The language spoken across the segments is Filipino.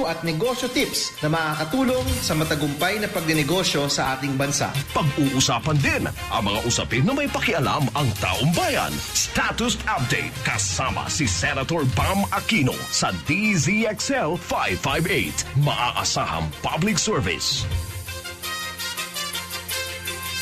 at negosyo tips na makakatulong sa matagumpay na pagdinegosyo sa ating bansa. Pag-uusapan din ang mga usapin na may pakialam ang taong bayan. Status Update kasama si Senator Bam Aquino sa DZXL 558. Maaasahang public service.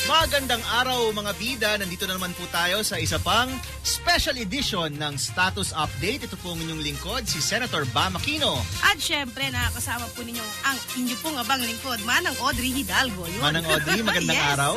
Magandang araw mga bida, nandito na naman po tayo sa isa pang special edition ng Status Update. Ito po ang inyong lingkod, si Senator Bam Aquino. At syempre, nakakasama po ninyo ang inyo pong abang lingkod, Manang Audrey Hidalgo. Yun. Manang Audrey, magandang yes. araw.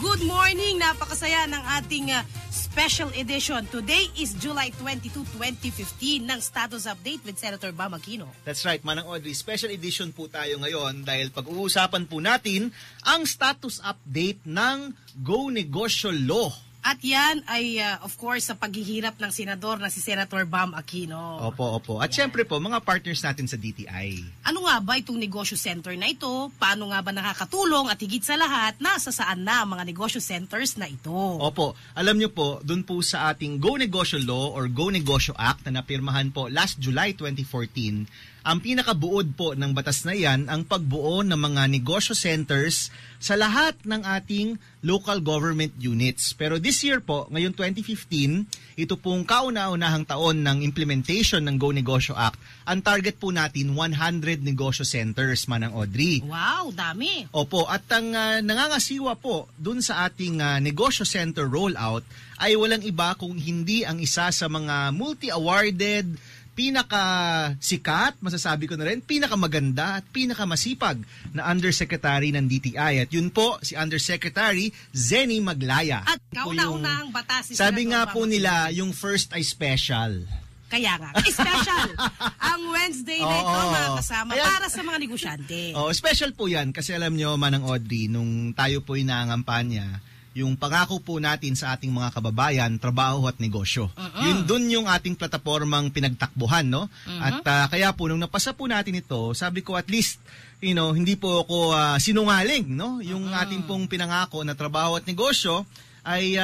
Good morning, napakasaya ng ating special edition. Today is July 22, 2015 ng Status Update with Senator Bam Aquino. That's right, Manang Audrey. Special edition po tayo ngayon dahil pag-uusapan po natin ang status update ng Go Negosyo Law. At yan ay, of course, sa paghihirap ng senador na si Senator Bam Aquino. Opo. At syempre po, mga partners natin sa DTI. Ano nga ba itong negosyo center na ito? Paano nga ba nakakatulong? At higit sa lahat, nasa saan na ang mga negosyo centers na ito? Opo. Alam nyo po, dun po sa ating Go Negosyo Law or Go Negosyo Act na napirmahan po last July 2014, ang pinakabuod po ng batas na yan ang pagbuo ng mga negosyo centers sa lahat ng ating local government units. Pero this year po, ngayon 2015, ito pong kauna-unahang taon ng implementation ng Go Negosyo Act. Ang target po natin, 100 negosyo centers, Manang Audrey. Wow, dami. Opo, at ang nangangasiwa po dun sa ating negosyo center rollout ay walang iba kung hindi ang isa sa mga multi-awarded, pinaka-sikat, masasabi ko na rin, pinaka-maganda at pinaka-masipag na Undersecretary ng DTI. At yun po, si Undersecretary Zenny Maglaya. At kauna-unahang batas si sabi nga Senator po Bam nila, Aquino. yung first ay special. Kaya nga. Special. Ang Wednesday na ito, mga kasama, para sa mga negosyante. Special po yan kasi alam nyo, Manang Audrey, nung tayo po inaangampanya, yung pangako po natin sa ating mga kababayan, trabaho at negosyo. Yun dun yung ating platapormang pinagtakbuhan, no? At kaya po, nung napasa po natin ito, sabi ko at least, hindi po ako sinungaling, no? Yung ating pong pinangako na trabaho at negosyo, ay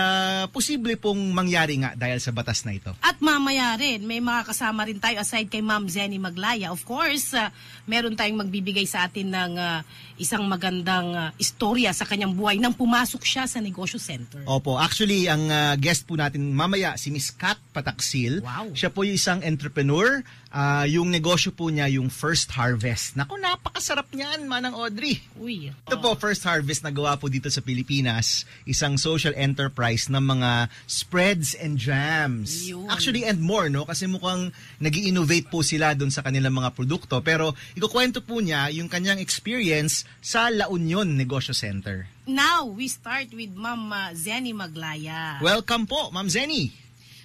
posible pong mangyari nga dahil sa batas na ito. At mamaya rin, may mga kasama rin tayo aside kay Ma'am Zenny Maglaya. Of course, meron tayong magbibigay sa atin ng isang magandang istorya sa kanyang buhay nang pumasok siya sa negosyo center. Opo, actually, ang guest po natin mamaya, si Miss Kat Pataksil. Wow. Siya po yung isang entrepreneur. Yung negosyo po niya, yung First Harvest. Naku, napakasarap niyan, Manang Audrey. Uy. Ito po, First Harvest na gawa po dito sa Pilipinas, isang social enterprise ng mga spreads and jams. Yun. Actually, and more, no? Kasi mukhang nag-i-innovate po sila dun sa kanilang mga produkto. Pero ikukwento po niya yung kanyang experience sa La Union Negosyo Center. Now, we start with Ma'am Zenny Maglaya. Welcome po, Ma'am Zenny.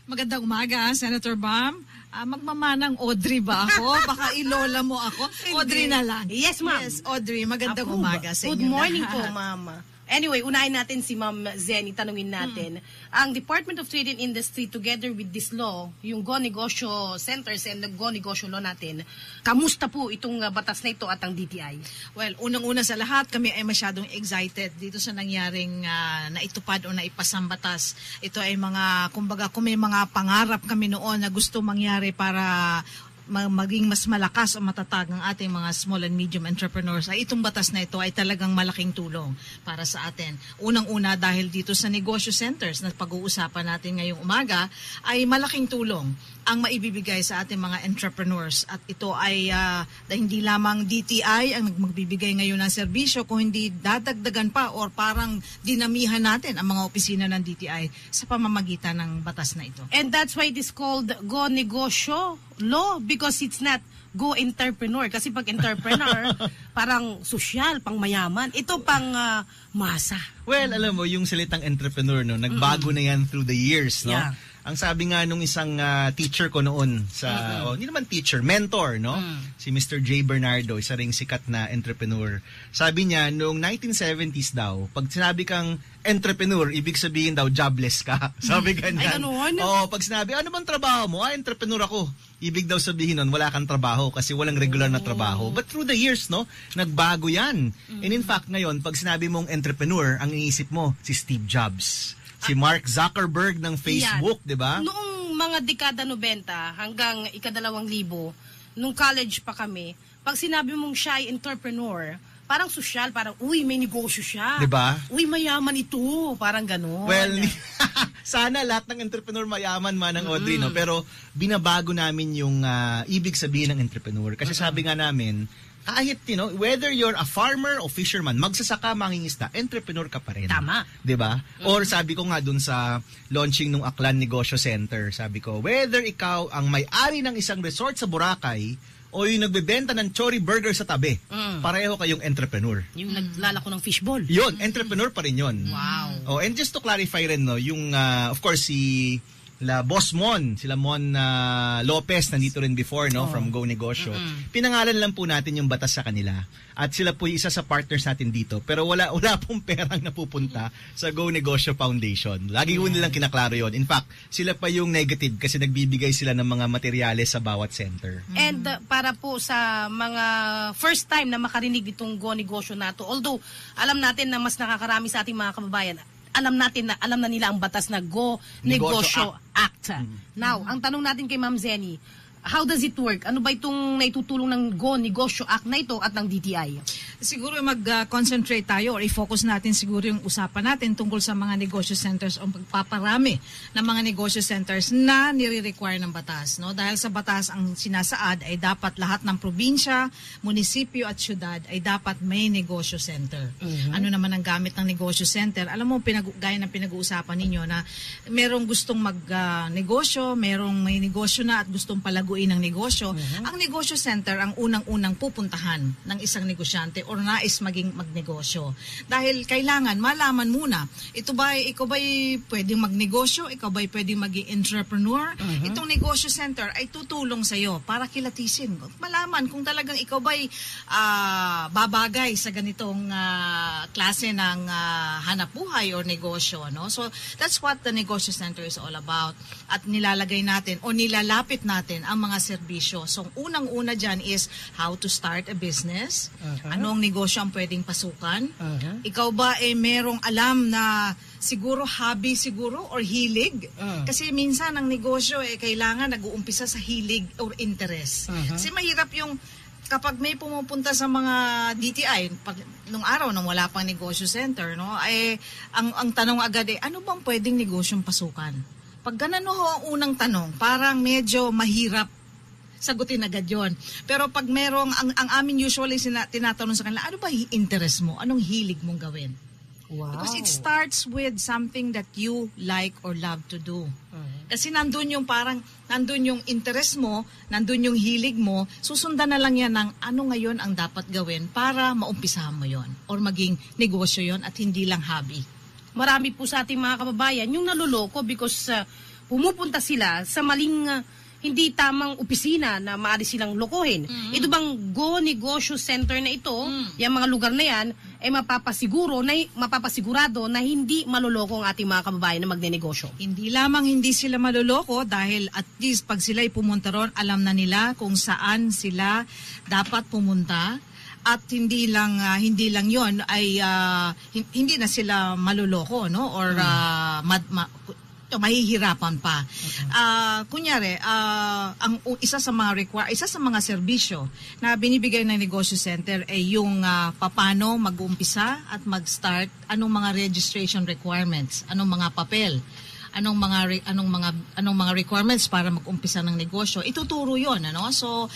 Magandang umaga, Senator Bam. Magmamanang Audrey ba ako? Baka ilola mo ako. Audrey na lang. Yes, ma'am. Yes, Audrey. Magandang Approve. umaga sa inyo. Good morning po, lahat. ma'am. Anyway, unahin natin si Ma'am Zenny. Tanungin natin, ang Department of Trade and Industry together with this law, yung Go Negosyo Centers and the Go Negosyo Law natin, kamusta po itong batas na ito at ang DTI? Well, unang-una sa lahat, kami ay masyadong excited dito sa nangyaring naitupad o naipasang batas. Ito ay mga, kumbaga, kung may mga pangarap kami noon na gusto mangyari para maging mas malakas o matatag ang ating mga small and medium entrepreneurs, ay itong batas na ito ay talagang malaking tulong para sa atin. Unang-una dahil dito sa negosyo centers na pag-uusapan natin ngayong umaga, ay malaking tulong ang maibibigay sa ating mga entrepreneurs. At ito ay hindi lamang DTI ang magbibigay ngayon ng serbisyo, kung hindi dadagdagan pa or parang dinamihan natin ang mga opisina ng DTI sa pamamagitan ng batas na ito. And that's why it is called Go Negosyo Law, because it's not Go Entrepreneur. Kasi pag entrepreneur, parang sosyal, pang mayaman. Ito pang masa. Well, alam mo, yung salitang entrepreneur, no, nagbago na yan through the years, no? Yeah. Ang sabi nga nung isang teacher ko noon sa, hindi naman teacher, mentor, no? Si Mr. J. Bernardo, isa ring sikat na entrepreneur. Sabi niya, noong 1970s daw, pag sinabi kang entrepreneur, ibig sabihin daw, jobless ka. Sabi ganyan. Ay, ganoon? Oo, pag sinabi, ano bang trabaho mo? Entrepreneur ako. Ibig daw sabihin nun, wala kang trabaho kasi walang regular na trabaho. But through the years, no, nagbago yan. And in fact, ngayon, pag sinabi mong entrepreneur, ang iniisip mo, si Steve Jobs. Si Mark Zuckerberg ng Facebook, di ba? Noong mga dekada 90 hanggang ika-2000, nung college pa kami, pag sinabi mong siya ay entrepreneur, parang sosyal, parang, uy, may negosyo siya. Diba? Uy, mayaman ito. Parang gano'n. Well, sana lahat ng entrepreneur mayaman man ng Audrey, no? Pero binabago namin yung ibig sabihin ng entrepreneur. Kasi sabi nga namin, kahit, whether you're a farmer o fisherman, magsasaka, mangingisda, entrepreneur ka pa rin. Tama. 'Di ba? Or sabi ko nga dun sa launching ng Aklan Negosyo Center, sabi ko, whether ikaw ang may-ari ng isang resort sa Boracay o yung nagbebenta ng Chori Burger sa tabi, pareho kayong entrepreneur. Yung naglalako ng fishball. Yun, entrepreneur pa rin yun. Wow. Oh, and just to clarify rin, no, yung, of course, Boss Mon, sila Mon Lopez, nandito rin before, no, from Go Negosyo. Pinangalan lang po natin yung batas sa kanila. At sila po isa sa partners natin dito. Pero wala pong perang napupunta sa Go Negosyo Foundation. Lagi ko nilang kinaklaro yon. In fact, sila pa yung negative kasi nagbibigay sila ng mga materyales sa bawat center. And para po sa mga first time na makarinig itong Go Negosyo na to, although alam natin na mas nakakarami sa ating mga kababayan, alam na nila ang batas na Go Negosyo Act. Now, ang tanong natin kay Ma'am Zenny, how does it work? Ano ba itong naitutulong ng Go Negosyo Act na ito at ng DTI? Siguro mag-concentrate tayo or i-focus natin siguro yung usapan natin tungkol sa mga negosyo centers o pagpaparami ng mga negosyo centers na nire-require ng batas. No? Dahil sa batas, ang sinasaad ay dapat lahat ng probinsya, munisipyo at syudad ay dapat may negosyo center. Ano naman ang gamit ng negosyo center? Alam mo, gaya ng pinag-uusapan ninyo na merong gustong mag-negosyo, merong may negosyo na at gustong palaguin ng negosyo. Ang negosyo center ang unang-unang pupuntahan ng isang negosyante or nais maging magnegosyo. Dahil kailangan malaman muna, ikaw ba pwedeng magnegosyo? Ikaw ba pwedeng maging entrepreneur? Itong negosyo center ay tutulong sa iyo para kilatisin. Malaman kung talagang ikaw ba babagay sa ganitong klase ng hanapbuhay or negosyo. No? So, that's what the negosyo center is all about. At nilalagay natin o nilalapit natin ang mga serbisyo. So, unang-una dyan is how to start a business. Anong negosyo ang pwedeng pasukan? Ikaw ba merong alam na siguro hobby siguro or hilig? Kasi minsan ang negosyo kailangan nag-uumpisa sa hilig or interest. Kasi mahirap yung kapag may pumupunta sa mga DTI, nung araw nung wala pang negosyo center, no, ang tanong agad ano bang pwedeng negosyong pasukan? Pag ganun ho ang unang tanong, parang medyo mahirap sagutin agad yon. Pero pag merong, ang amin usually tinatanong sa kanila, ano ba interest mo? Anong hilig mong gawin? Wow. Because it starts with something that you like or love to do. Kasi nandun yung interest mo, nandun yung hilig mo, susundan na lang yan ng ano ngayon ang dapat gawin para maumpisahan mo yon or maging negosyo yon at hindi lang hobby. Marami po sa ating mga kababayan yung naluloko because pumupunta sila sa maling hindi tamang opisina na maaari silang lokohin. Ito bang Go Negosyo Center na ito, yung mga lugar na yan, ay mapapasigurado na hindi maloloko ang ating mga kababayan na magnenegosyo. Hindi lamang hindi sila maloloko dahil at least pag sila'y pumunta ron, alam na nila kung saan sila dapat pumunta. At hindi lang yon ay hindi na sila maloloko, no, or mahihirapan pa. Kunyari, ang isa sa mga serbisyo na binibigay ng negosyo center ay yung paano mag-umpisa at mag-start, anong mga registration requirements, anong mga papel, anong mga requirements para mag-umpisa ng negosyo. Ituturo 'yon, ano? So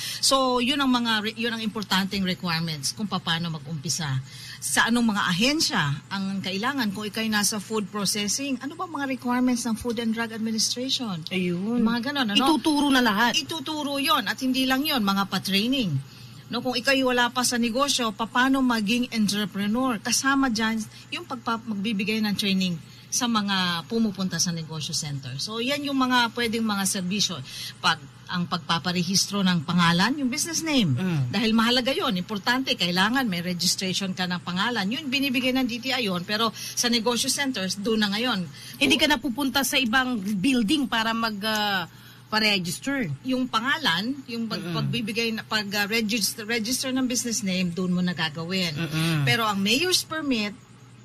'yun ang importanteng requirements kung paano mag-umpisa. Sa anong mga ahensya ang kailangan kung ikay nasa food processing, ano ba mga requirements ng Food and Drug Administration? Ayun. Mga ganon, ano? Ituturo na lahat. Ituturo 'yon at hindi lang 'yon, mga pa-training. No, kung ikay wala pa sa negosyo, paano maging entrepreneur? Kasama diyan yung magbibigay ng training sa mga pumupunta sa negosyo center. So yan yung mga pwedeng mga serbisyo. Ang pagpaparehistro ng pangalan, yung business name. Dahil mahalaga yon, importante, kailangan may registration ka ng pangalan. Yun binibigay ng DTI yun, pero sa negosyo centers, doon na ngayon. Hindi ka na pupunta sa ibang building para pa-register. Yung pangalan, yung pagbibigay na register ng business name, doon mo na gagawin. Pero ang mayor's permit,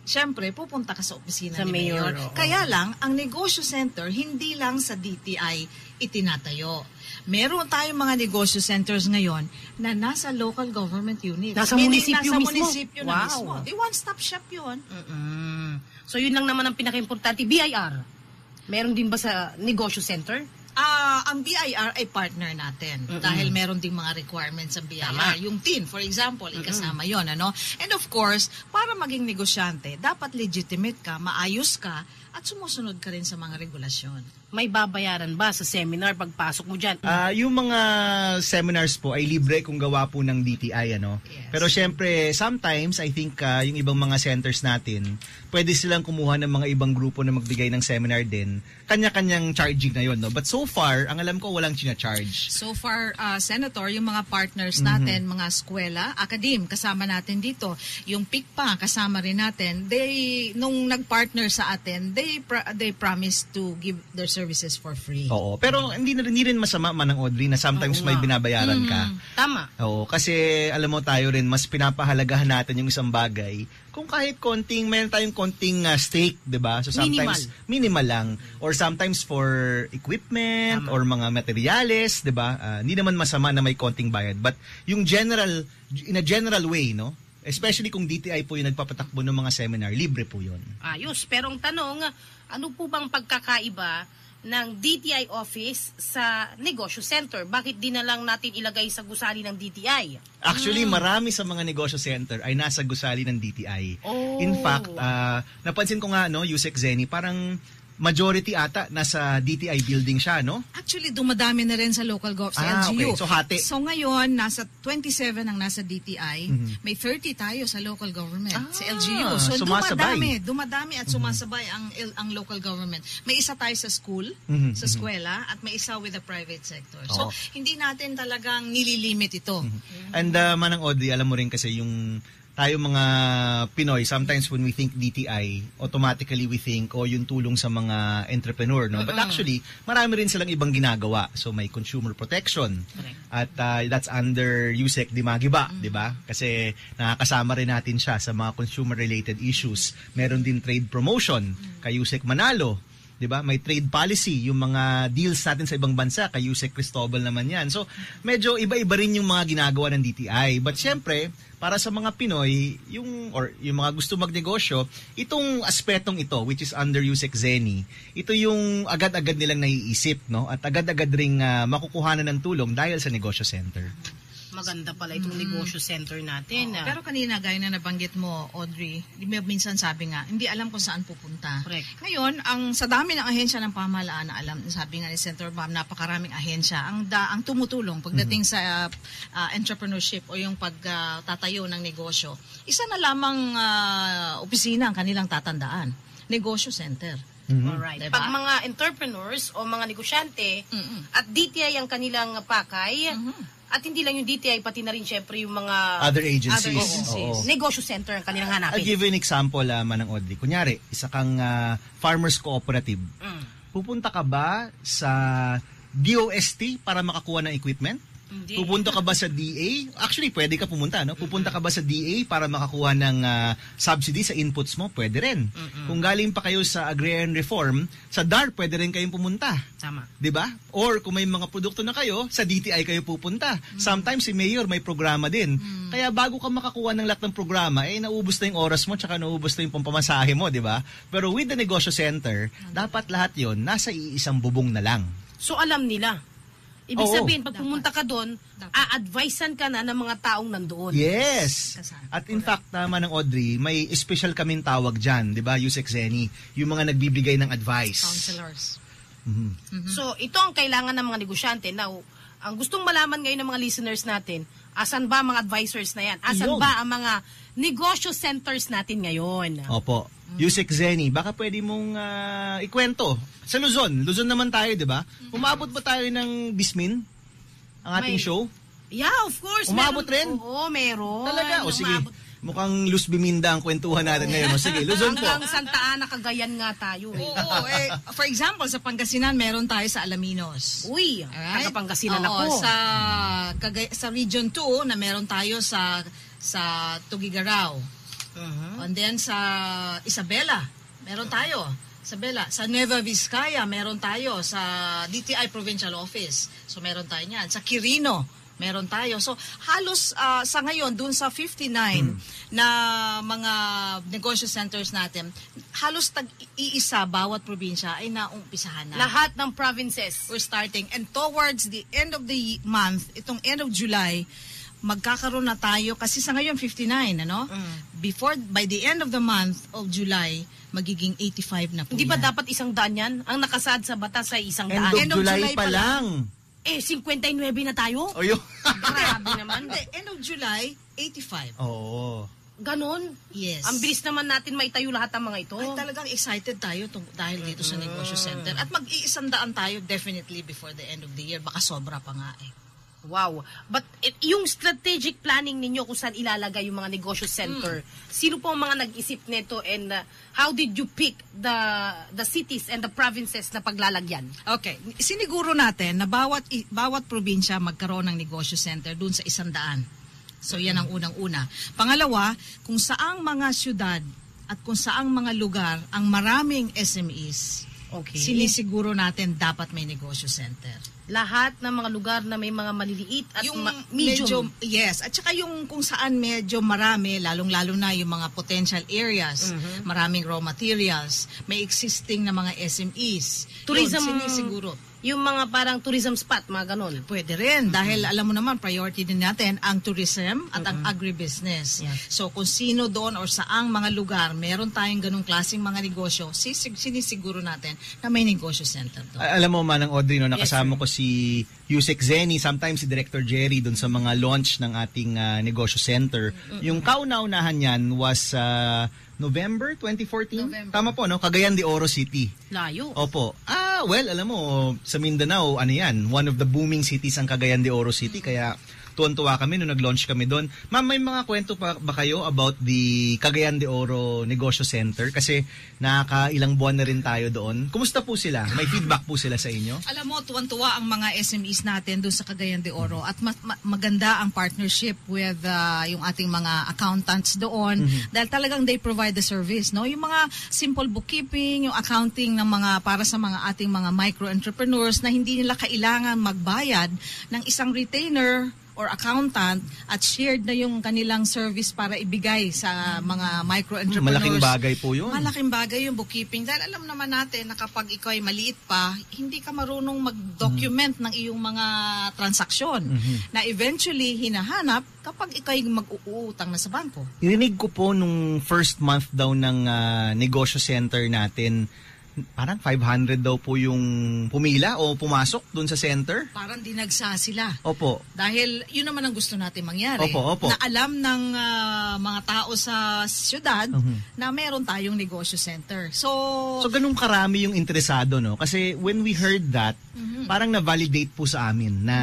syempre, pupunta ka sa opisina Sa ni Mayor. Mayor, oo. Kaya lang, ang negosyo center, hindi lang sa DTI itinatayo. Meron tayong mga negosyo centers ngayon na nasa local government units. Nasa Meaning, munisipyo nasa mismo? munisipyo na Wow. mismo. Di one-stop shop yun. So yun lang naman ang pinaka-importante. BIR, meron din ba sa negosyo center? Ang BIR ay partner natin dahil meron ding mga requirements sa BIR. Tama. Yung TIN, for example, ikasama yon, ano? And of course, para maging negosyante, dapat legitimate ka, maayos ka, at sumusunod ka rin sa mga regulasyon. May babayaran ba sa seminar pagpasok mo dyan? Yung mga seminars po ay libre kung gawa po ng DTI, ano. Yes. Pero syempre, sometimes I think yung ibang mga centers natin, pwede silang kumuha ng mga ibang grupo na magbigay ng seminar din. Kanya-kanyang charging na yon, no. But so far, ang alam ko walang china-charge. So far, Senator, yung mga partners natin, mga eskwela, academe, kasama natin dito. Yung PICPA, kasama rin natin. Nung nag-partner sa atin, they promise to give their services for free. Oo. Pero hindi rin masama Manang Audrey na sometimes may binabayaran ka. Tama. Oo, kasi alam mo tayo rin, mas pinapahalagahan natin yung isang bagay. Kung kahit konting, mayroon tayong konting stake, di ba? So sometimes, minimal lang. Or sometimes for equipment, or mga materyales, di ba? Hindi naman masama na may konting bayad. But yung in a general way, no? Especially kung DTI po yung nagpapatakbo ng mga seminar, libre po yun. Ayos. Pero ang tanong, ano po bang pagkakaiba ng DTI office sa negosyo center? Bakit di na lang natin ilagay sa gusali ng DTI? Actually, marami sa mga negosyo center ay nasa gusali ng DTI. Oh. In fact, napansin ko nga, no, Yusek Zenny, parang majority ata nasa DTI building siya, no? Actually, dumadami na rin sa local sa Okay. LGU. So, hati. So ngayon, nasa 27 ang nasa DTI, may 30 tayo sa local government, sa LGU. So sumasabay. dumadami at sumasabay ang local government. May isa tayo sa school, sa eskwela, at may isa with the private sector. So, hindi natin talagang nililimit ito. And Manang Audrey, alam mo rin kasi yung tayo mga Pinoy, sometimes when we think DTI, automatically we think, yung tulong sa mga entrepreneur, no? But actually, marami rin silang ibang ginagawa. So may consumer protection. At that's under USEC Dimagiba, di ba? Kasi nakakasama rin natin siya sa mga consumer-related issues. Meron din trade promotion kay USEC Manalo. 'Di ba? May trade policy, yung mga deals natin sa ibang bansa, kay Yusek Cristobal naman 'yan. So, medyo iba-iba rin yung mga ginagawa ng DTI. But syempre, para sa mga Pinoy, yung mga gusto magnegosyo, itong aspetong ito, which is under Yusek Zenny, ito yung agad-agad nilang naiisip, no? At agad-agad ring makukuhanan ng tulong dahil sa negosyo center. Maganda pala itong negosyo center natin. Pero kanina, gaya na nabanggit mo, Audrey, minsan sabi nga, hindi alam kung saan pupunta. Correct. Ngayon, sa dami ng ahensya ng pamahalaan na alam, sabi nga ni Senator Bam, napakaraming ahensya ang tumutulong pagdating sa entrepreneurship o yung pagtatayo ng negosyo. Isa na lamang opisina ang kanilang tatandaan, negosyo center. Alright. Diba? Pag mga entrepreneurs o mga negosyante at DTI ang kanilang pakay, at hindi lang yung DTI, pati na rin syempre yung mga Other agencies. Oo. Negosyo center ang kanilang I'll hanapin. give you an example, Manang Audrey. Kunyari, isa kang farmers cooperative. Pupunta ka ba sa DOST para makakuha ng equipment? Hindi. Pupunta ka ba sa DA? Actually, pwede ka pumunta, no? Pupunta ka ba sa DA para makakuha ng subsidy sa inputs mo? Pwede rin. Kung galing pa kayo sa Agrarian Reform, sa DAR pwede rin kayong pumunta. Tama. 'Di ba? Or kung may mga produkto na kayo, sa DTI kayo pupunta. Sometimes si Mayor may programa din. Kaya bago ka makakuha ng lahat ng programa, naubos na yung oras mo tsaka naubos na yung pampamasahe mo, 'di ba? Pero with the negosyo center, dapat lahat 'yon nasa iisang bubong na lang. So alam nila. Ibig Oo. sabihin, pag pumunta ka doon, a-advisean ka na ng mga taong nandoon. Yes. At in fact, Manang Audrey, may special kaming tawag dyan, di ba, Yusek Zenny, yung mga nagbibigay ng advice. Counselors. So ito ang kailangan ng mga negosyante. Now, ang gustong malaman ngayon ng mga listeners natin, asan ba ang mga advisors na yan? Asan Yun. ba ang mga negosyo centers natin ngayon? Opo. Yusek Zenny, baka pwede mong ikwento. Sa Luzon naman tayo, di ba? Umabot ba tayo ng Bismin? Ang ating May- show? Yeah, of course. Umabot rin? Oo, meron. Talaga? O sige, Umabot. mukhang Luz Biminda ang kwentuhan natin ngayon. O sige, Luzon po. Hanggang Santa Ana, Cagayan nga tayo. Oo, for example, sa Pangasinan, meron tayo sa Alaminos. Uy, Alright? taga-Pangasinan Oo, ako. sa Region 2 na meron tayo sa Tugigaraw. And then sa Isabela, meron tayo. Isabela, sa Nueva Vizcaya, meron tayo. Sa DTI Provincial Office, so meron tayo niyan. Sa Quirino, meron tayo. So halos sa ngayon, dun sa 59 na mga negosyo centers natin, halos tag-iisa bawat probinsya ay naumpisahan na. Lahat ng provinces. We're starting. And towards the end of the month, itong end of July, magkakaroon na tayo, kasi sa ngayon 59, ano? By the end of the month of July, magiging 85 na po Hindi ba yan. dapat 100 yan? Ang nakasad sa batas ay 100. End of July pa lang. 59 na tayo? O yun. Grabe naman. Hindi, end of July, 85. Oo. Ganon? Yes. Ang bilis naman natin maitayo lahat ng mga ito. Ay, talagang excited tayo dahil dito sa negosyo center. At mag-iisandaan tayo definitely before the end of the year. Baka sobra pa nga eh. Wow. But yung strategic planning ninyo kung saan ilalagay yung mga negosyo center, sino po ang mga nag-isip nito and how did you pick the cities and the provinces na paglalagyan? Okay. Siniguro natin na bawat probinsya magkaroon ng negosyo center dun sa 100. So yan ang unang-una. Pangalawa, kung saang mga syudad at kung saang mga lugar ang maraming SMEs, Okay. sinisiguro natin dapat may negosyo center. Lahat ng mga lugar na may mga maliliit at medium. Yes, at saka yung kung saan medyo marami, lalong-lalo na yung mga potential areas, maraming raw materials, may existing na mga SMEs. Tourism, Yun, sinisiguro. Yung mga parang tourism spot, mga ganon. Pwede rin, dahil alam mo naman, priority din natin ang tourism at ang agribusiness. Yeah. So kung sino doon or saang mga lugar, meron tayong ganung klaseng mga negosyo, sinisiguro natin na may negosyo center doon. Alam mo, Manang Audrey, no, nakasama ko si Yusek Zeni, sometimes si Director Jerry doon sa mga launch ng ating negosyo center. Yung kauna-unahan yan was November 2014? Tama po, no? Cagayan de Oro City. Layo. Opo. Well, alam mo, sa Mindanao, ano yan, one of the booming cities ang Cagayan de Oro City, kaya tuwan-tuwa kami nung nag-launch kami doon. Ma'am, may mga kwento pa ba kayo about the Cagayan de Oro Negosyo Center? Kasi nakailang buwan na rin tayo doon. Kumusta po sila? May feedback po sila sa inyo? Alam mo, tuwan-tuwa ang mga SMEs natin doon sa Cagayan de Oro at maganda ang partnership with yung ating mga accountants doon dahil talagang they provide the service, no? Yung mga simple bookkeeping, yung accounting ng mga para sa mga ating mga micro-entrepreneurs na hindi nila kailangan magbayad ng isang retainer or accountant at shared na yung kanilang service para ibigay sa mga micro-entrepreneurs. Malaking bagay po yun. Malaking bagay yung bookkeeping. Dahil alam naman natin na kapag ikaw ay maliit pa, hindi ka marunong mag-document ng iyong mga transaksyon na eventually hinahanap kapag ikaw ay mag-uutang na sa bangko. Irinig ko po nung first month daw ng negosyo center natin, parang 500 daw po yung pumila o pumasok dun sa center. Parang dinagsa sila. Opo. Dahil yun naman ang gusto natin mangyari. Opo. Na alam ng mga tao sa syudad na meron tayong negosyo center. So ganun karami yung interesado, no? Kasi when we heard that, parang na-validate po sa amin na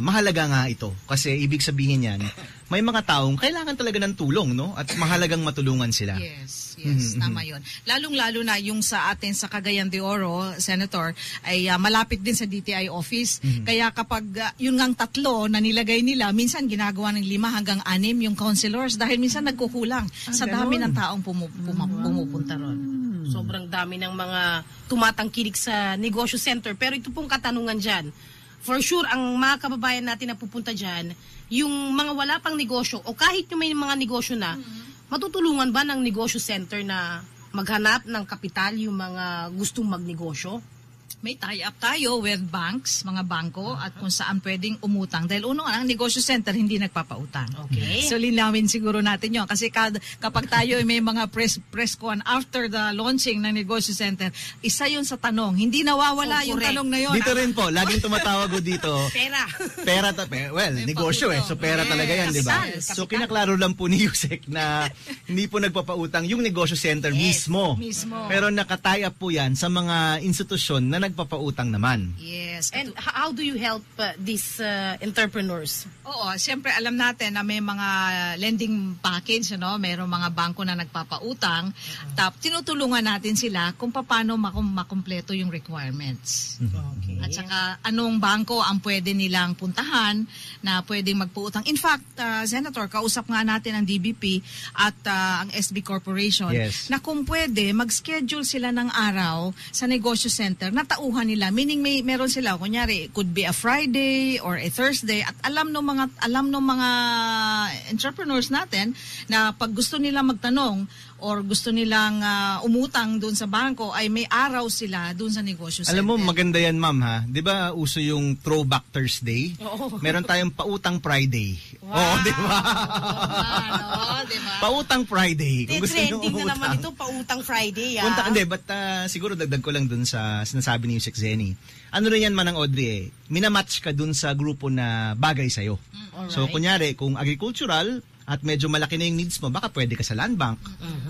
mahalaga nga ito. Kasi ibig sabihin yan, may mga taong kailangan talaga ng tulong, no? At mahalagang matulungan sila. Yes, tama yun. Lalong-lalo na yung sa atin sa Cagayan de Oro, Senator, ay malapit din sa DTI office. Kaya kapag yun ngang 3 na nilagay nila, minsan ginagawa ng 5 hanggang 6 yung councilors dahil minsan nagkukulang sa dami ng taong pumupunta ron. Sobrang dami ng mga tumatangkilik sa negosyo center. Pero ito pong katanungan dyan. For sure, ang mga kababayan natin na pupunta dyan, yung mga wala pang negosyo o kahit yung may mga negosyo na, matutulungan ba ng negosyo center na maghanap ng kapital yung mga gustong magnegosyo? May tie-up tayo with banks, mga bangko, at kung saan pwedeng umutang. Dahil ang negosyo center hindi nagpapautang. Okay. So linawin siguro natin yun. Kasi kapag tayo may mga press con after the launching ng negosyo center, isa yun sa tanong. Hindi nawawala yung tanong na yun. Dito rin po, laging tumatawag ko dito. Pera. Well, negosyo So pera talaga yan, di ba? Kapital. So kinaklaro lang po ni Yusek na hindi po nagpapautang yung negosyo center mismo. Mismo. Pero nakatie up po yan sa mga institusyon na na nagpapautang naman. Yes. And how do you help these entrepreneurs? Oo, siyempre alam natin na may mga lending package, mayroong mga bangko na nagpapautang. Tinutulungan natin sila kung paano makumpleto yung requirements. Okay. At saka anong bangko ang pwede nilang puntahan na pwedeng magpautang. In fact, Senator, kausap nga natin ang DBP at ang SB Corporation na kung pwede mag-schedule sila ng araw sa negosyo center na tauhan nila. Meaning meron sila, kunyari, it could be a Friday or a Thursday, at alam ng mga entrepreneurs natin na pag gusto nila magtanong or gusto nilang umutang doon sa bangko ay may araw sila doon sa negosyo center. Alam mo, maganda yan, ma'am, ha? Di ba uso yung Throwback Thursday? Oo. Meron tayong Pautang Friday. Wow. Oo, di ba? Diba? Pautang Friday. Kung gusto nyo Trending na naman umutang. ito, Pautang Friday. Punta, hindi, but siguro dagdag ko lang dun sa sinasabi ni Yusek Zenny. Ano rin yan, Manang Audrey, minamatch ka dun sa grupo na bagay sa'yo. So, kunyari, kung agricultural, at medyo malaki na yung needs mo, baka pwede ka sa land bank.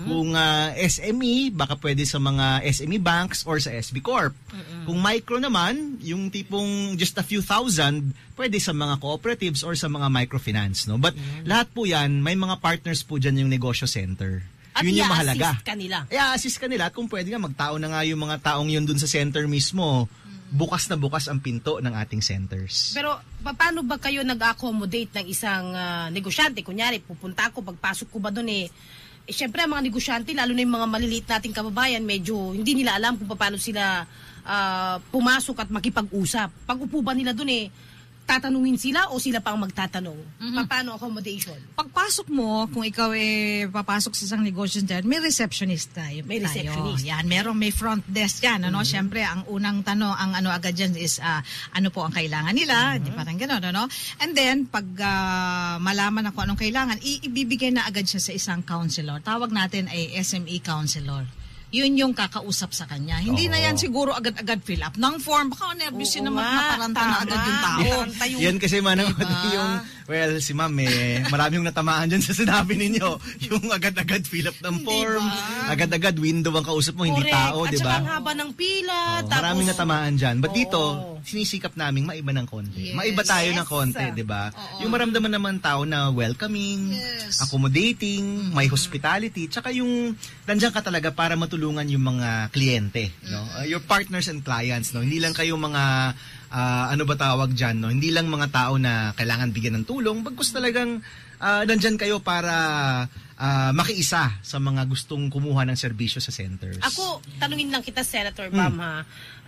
Kung SME, baka pwede sa mga SME banks or sa SB Corp. Kung micro naman, yung tipong just a few thousand, pwede sa mga cooperatives or sa mga microfinance. No? But lahat po yan, may mga partners po dyan yung negosyo center. At Yun yung mahalaga. i-assist kanila. I-assist kanila at kung pwede nga, magtao na nga yung mga taong yun dun sa center mismo. Bukas na bukas ang pinto ng ating centers. Pero paano ba kayo nag-accommodate ng isang negosyante? Kunyari, pupunta ako, pagpasok ko ba doon syempre ang mga negosyante, lalo na yung mga maliliit nating kababayan, medyo hindi nila alam kung paano sila pumasok at makipag-usap. Pag upo ba nila doon tatanungin sila o sila pang magtatanong? Paano accommodation? Pagpasok mo, kung ikaw papasok sa isang negosyo dyan, may receptionist tayo. May receptionist. Yan, may front desk yan. Siyempre, ang unang tanong, ang agad dyan is, ano po ang kailangan nila? Di parang gano'n, And then, pag malaman na kung anong kailangan, ibibigay na agad siya sa isang counselor. Tawag natin ay SME counselor. Yun yung kakausap sa kanya. Hindi na yan siguro agad-agad fill up ng form. Baka nervous yun na mataranta na agad yung tao. Yan kasi Manang yung, well, si ma'am maraming natamaan dyan sa sinabi ninyo. Yung agad-agad fill up ng form, agad-agad window ang kausap mo, hindi tao, di ba? At saka ang haba ng pila. Tapos, maraming natamaan dyan. But dito, sinisikap naming maiba ng konti. Yes. Maiba tayo ng konti, di ba? Yung maramdaman naman tao na welcoming, accommodating, may hospitality, tsaka yung nandiyan ka talaga para matulungan yung mga kliyente, no? Your partners and clients, no? Hindi lang kayo mga ano ba tawag diyan, no? Hindi lang mga tao na kailangan bigyan ng tulong, bagkus talagang nandiyan kayo para makiisa sa mga gustong kumuha ng serbisyo sa centers. Ako, tanungin lang kita, Senator Bam,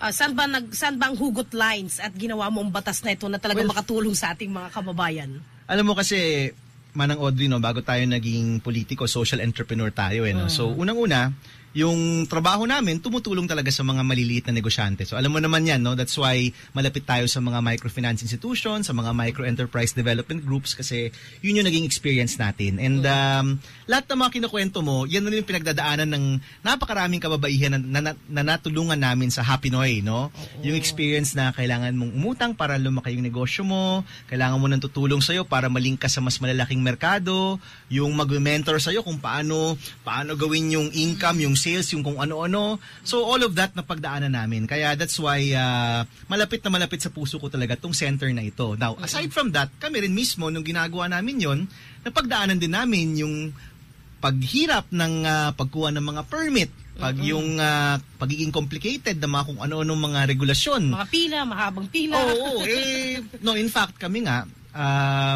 saan ba ang hugot lines at ginawa mo ang batas na ito na talagang makatulong sa ating mga kababayan? Alam mo kasi, Manang Audrey, no, bago tayo naging politiko, social entrepreneur tayo, no? So, unang-una, yung trabaho namin tumutulong talaga sa mga maliliit na negosyante. So alam mo naman yan, no? That's why malapit tayo sa mga microfinance institutions, sa mga micro-enterprise development groups kasi yun yung naging experience natin. And lahat ng mga kinukwento mo, yan na rin yung pinagdadaanan ng napakaraming kababaihan na natulungan namin sa Happy Noy, no? Yung experience na kailangan mong umutang para lumaki yung negosyo mo, kailangan mo nang tutulong sa'yo para malink ka sa mas malalaking merkado, yung mag-mentor sa'yo kung paano gawin yung income, yung sales, yung kung ano-ano. So all of that na pagdaanan namin. Kaya that's why malapit na malapit sa puso ko talaga tong center na ito. Now, aside from that, kami rin mismo nung ginagawa namin yon, napagdaanan din namin yung paghirap ng pagkuha ng mga permit, yung pagiging complicated na mga kung ano-ano mga regulasyon. Mga pila, mahabang pila. Oo, no, in fact, kami nga,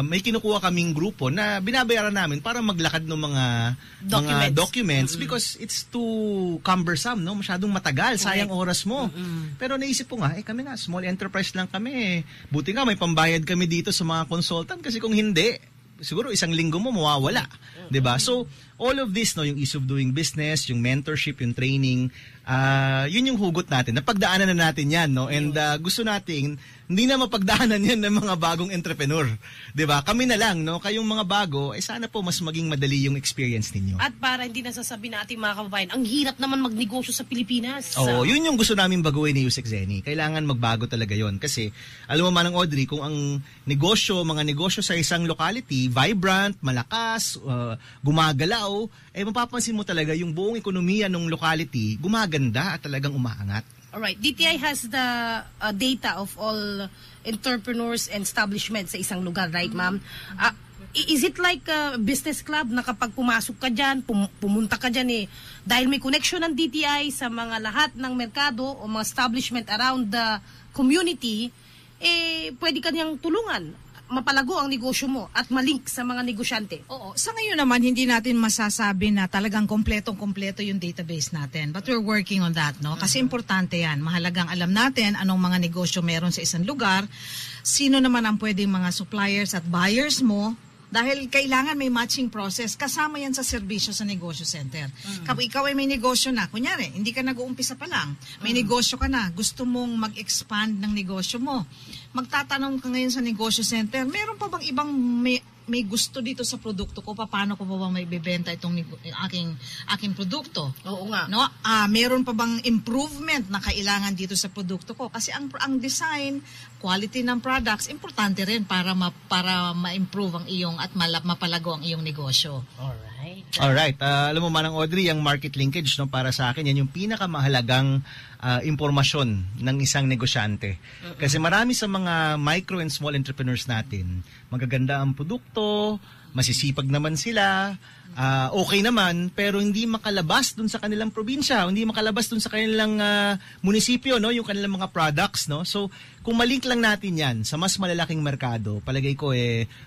may kinukuha kaming grupo na binabayaran namin para maglakad ng mga documents because it's too cumbersome, no? Masyadong matagal, sayang oras mo. Pero naisip ko nga, kami nga, small enterprise lang kami. Buti nga, may pambayad kami dito sa mga consultant kasi kung hindi, siguro isang linggo mo mawawala. 'Di ba? So, all of this, no, yung ease of doing business, yung mentorship, yung training, yun yung hugot natin. Napagdaanan na natin yan, no? And gusto natin, hindi na mapagdaanan yan ng mga bagong entrepreneur. 'Di ba? Kami na lang, no? Kayong mga bago, sana po mas maging madali yung experience ninyo. At para hindi nasasabi nating mga kababayan, ang hirap naman magnegosyo sa Pilipinas. Oo, yun yung gusto namin baguhin ni Yusek Zenny. Kailangan magbago talaga yon kasi alam mo Manang Audrey, kung ang mga negosyo sa isang locality, vibrant, malakas, gumagalaw, mapapansin mo talaga yung buong ekonomiya ng locality gumaganda at talagang umaangat. Alright, DTI has the data of all entrepreneurs and establishments sa isang lugar, right, ma'am? Is it like a business club na kapag pumasok ka dyan, pumunta ka dyan dahil may connection ng DTI sa mga lahat ng merkado o mga establishment around the community, pwede ka niyang tulungan, mapalago ang negosyo mo at malink sa mga negosyante. Oo. Sa ngayon naman, hindi natin masasabi na talagang kompletong-kompleto yung database natin. But we're working on that, no? Kasi importante yan. Mahalagang alam natin anong mga negosyo meron sa isang lugar, sino naman ang pwedeng mga suppliers at buyers mo, dahil kailangan may matching process. Kasama yan sa serbisyo sa negosyo center. Kapag ikaw ay may negosyo na, kunyari, hindi ka nag-uumpisa pa lang, may negosyo ka na, gusto mong mag-expand ng negosyo mo, magtatanong ka ngayon sa negosyo center, meron pa bang ibang may gusto dito sa produkto ko, paano ko pa ba may bibenta itong aking produkto? Oo nga. No? Meron pa bang improvement na kailangan dito sa produkto ko? Kasi ang design, quality ng products, importante rin para ma-improve ang iyong at mapalago ang iyong negosyo. Alright. Alam mo, Manang Audrey, yung market linkage, no, para sa akin, yan yung pinakamahalagang impormasyon ng isang negosyante. Kasi marami sa mga micro and small entrepreneurs natin, magaganda ang produkto, masisipag naman sila, okay naman, pero hindi makalabas dun sa kanilang probinsya, hindi makalabas dun sa kanilang munisipyo, no, yung kanilang mga products, no. So, kung malink lang natin yan sa mas malalaking merkado, palagay ko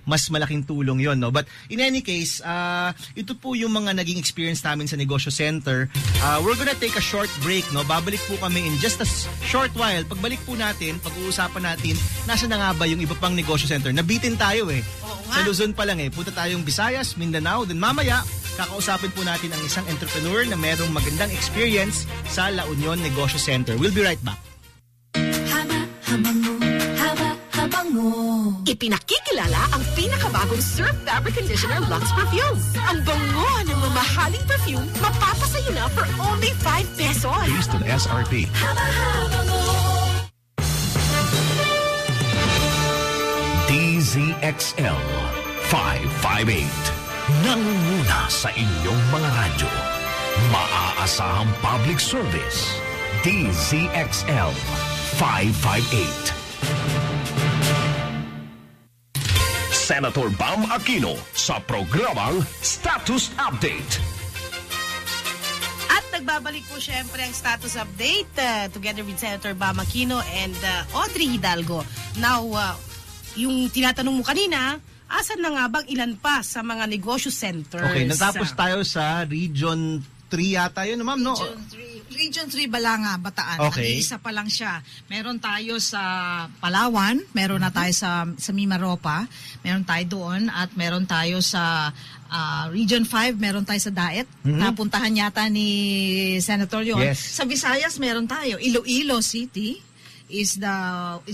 mas malaking tulong yon, no. But in any case, ito po yung mga naging experience namin sa Negosyo Center. We're gonna take a short break, no. Babalik po kami in just a short while. Pagbalik po natin, pag-uusapan natin, nasa na nga ba yung iba pang Negosyo Center? Nabitin tayo sa Luzon pa lang Punta tayong Visayas, Mindanao, then mamaya kakausapin po natin ang isang entrepreneur na merong magandang experience sa La Union Negosyo Center. We'll be right back. Ipinakikilala ang pinakabagong Surf Fabric Conditioner Luxe Perfume. Ang bango ng mamahaling perfume, mapapasayo na for only 5 pesos. Based on SRP. DZXL 558. Nangunguna sa inyong mga radyo. Maaasahang public service. DZXL 558. Senator Bam Aquino sa programang Status Update. At nagbabalik po syempre ang status update together with Senator Bam Aquino and Audrey Hidalgo. Now, yung tinatanong mo kanina, asan na nga bang ilan pa sa mga negosyo centers? Okay, natapos tayo sa Region 3 yata yun, ma'am, no? Region 3 Balanga, Bataan. Okay. Isa pa lang siya. Meron tayo sa Palawan, meron na tayo sa Mimaropa, meron tayo doon, at meron tayo sa Region 5, meron tayo sa Daet. Napuntahan yata ni Senator yun. Yes. Sa Visayas, meron tayo. Iloilo City is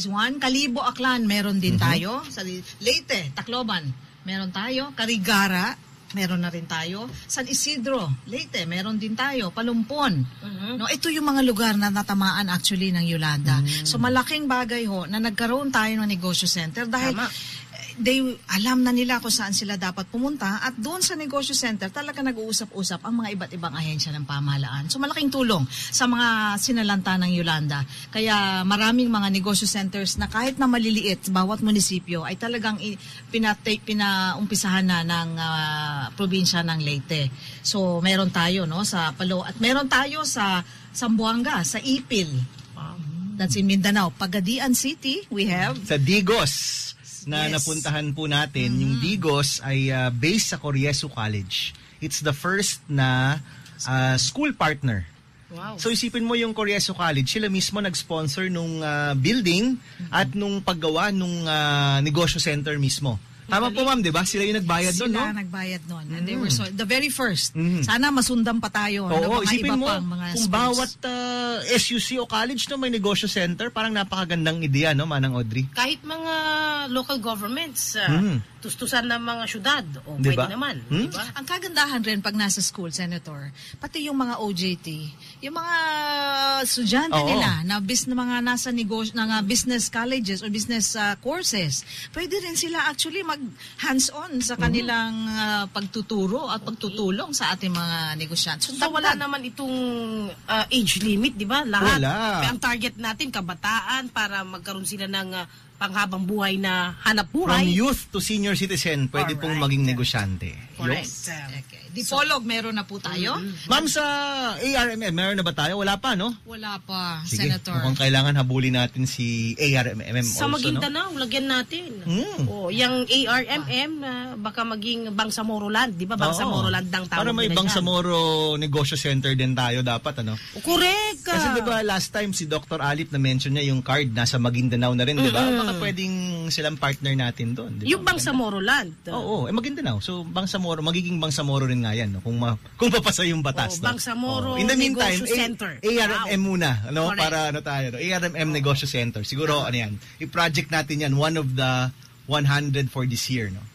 one. Kalibo, Aklan, meron din tayo. Sa Leyte, Tacloban, meron tayo. Carigara, meron na rin tayo. San Isidro, Leyte, meron din tayo. Palumpon. No, ito yung mga lugar na natamaan actually ng Yolanda. So malaking bagay na nagkaroon tayo ng negosyo center dahil alam na nila kung saan sila dapat pumunta at doon sa negosyo center talaga nag-uusap-usap ang mga iba't ibang ahensya ng pamahalaan. So malaking tulong sa mga sinalanta ng Yolanda. Kaya maraming mga negosyo centers na kahit na maliliit bawat munisipyo ay talagang pinaumpisahan na ng probinsya ng Leyte. So meron tayo sa Palo at meron tayo sa Zamboanga, sa Ipil. That's in Mindanao. Pagadian City, we have sa Digos na napuntahan po natin. Yung Digos ay based sa Coriezo College. It's the first na school partner. Wow. So isipin mo yung Coriezo College, sila mismo nag-sponsor nung building at nung paggawa nung negosyo center mismo. Tama po, ma'am, di ba? Sila yung nagbayad doon, no? Sila nagbayad doon. And they were the very first. Sana masundan pa tayo. Oo, isipin mo, mga kung schools. Bawat SUC o college may negosyo center, parang napakagandang ideya, no, Manang Audrey? Kahit mga local governments, tustusan ng mga syudad. O, Diba? pwede naman. Hmm? Diba? Ang kagandahan rin pag nasa school, Senator, pati yung mga OJT, yung mga estudyante Oo. nila na mga nasa negosyo, business colleges or business courses, pwede rin sila actually mag hands-on sa kanilang pagtuturo at pagtutulong sa ating mga negosyante. So wala naman itong age limit, di ba? Lahat. Wala. Ang target natin, kabataan, para magkaroon sila ng panghabang buhay na hanap From buhay. youth to senior citizen, pwede pong Alright. maging negosyante. Correct. Okay. Dipolog, meron na po tayo? Ma'am, sa ARMM, meron na ba tayo? Wala pa, no? Wala pa, Sige, Senator. mukhang kailangan habulin natin si ARMM Sa also, no? Maguindanao, lagyan natin. O, yung ARMM, baka maging Bangsamoro Land. Di ba? Bangsamoro Oo. Land ang tawag Para may nila Bangsamoro Negosyo Center din tayo dapat, ano? dyan. Correct. Kasi di ba last time si Dr. Alip na-mention niya yung card nasa Maguindanao na rin, di ba? Baka pwedeng silang partner natin doon. Di ba? Yung Bangsamoro Land. Oo, Maguindanao. So Bangsamoro, magiging Bangsamoro rin nga yan, no? Kung papasa yung batas. Oo, Bangsamoro In the meantime, Negosyo Center. ARMM Wow. muna, ano? Correct. Para ano tayo, no? ARMM Negosyo Center. Siguro ano yan, i-project natin yan, one of the 100 for this year, no?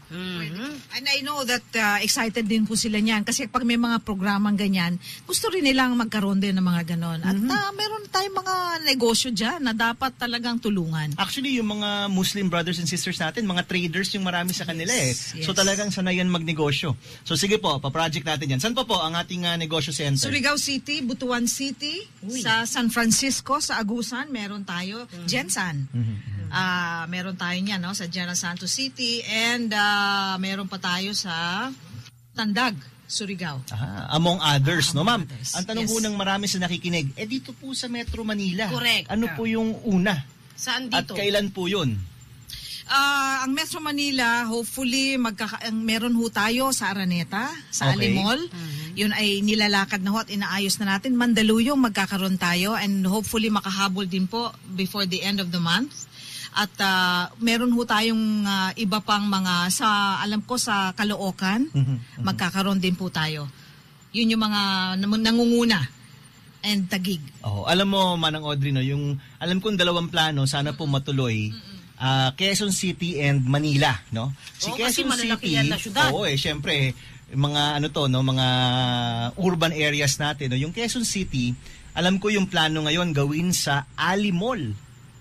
And I know that excited din po sila niyan kasi pag may mga programang ganyan, gusto rin nilang magkaroon din ng mga ganon. At meron tayong mga negosyo dyan na dapat talagang tulungan. Actually, yung mga Muslim brothers and sisters natin, mga traders yung marami sa kanila Yes. So talagang sanayan magnegosyo. So sige po, pa-project natin yan. Saan pa po ang ating negosyo center? Surigao City, Butuan City, sa San Francisco, sa Agusan, meron tayo. Gensan. Meron tayo niyan, no? Sa General Santos City. And meron pa tayo sa Tandag, Surigao. Among others, no ma'am? others. Ang tanong Yes. po ng marami sa nakikinig, dito po sa Metro Manila. Correct. Ano po yung una? Saan At dito? kailan po yun? Ang Metro Manila, hopefully, meron ho tayo sa Araneta, sa Okay. Alimol. Yun ay nilalakad na ho at inaayos na natin. Mandaluyong magkakaroon tayo and hopefully makahabol din po before the end of the month. At meron ho tayong iba pang mga, alam ko sa Caloocan, magkakaroon din po tayo. Yun yung mga nangunguna and Taguig. Alam mo, Manang Audrey, no, yung alam kong dalawang plano, sana po matuloy. Quezon City and Manila, no? Si Oo, kasi Quezon malalaki City, yan na syudad. syempre, mga mga urban areas natin, no? Yung Quezon City, alam ko yung plano ngayon gawin sa Ali Mall,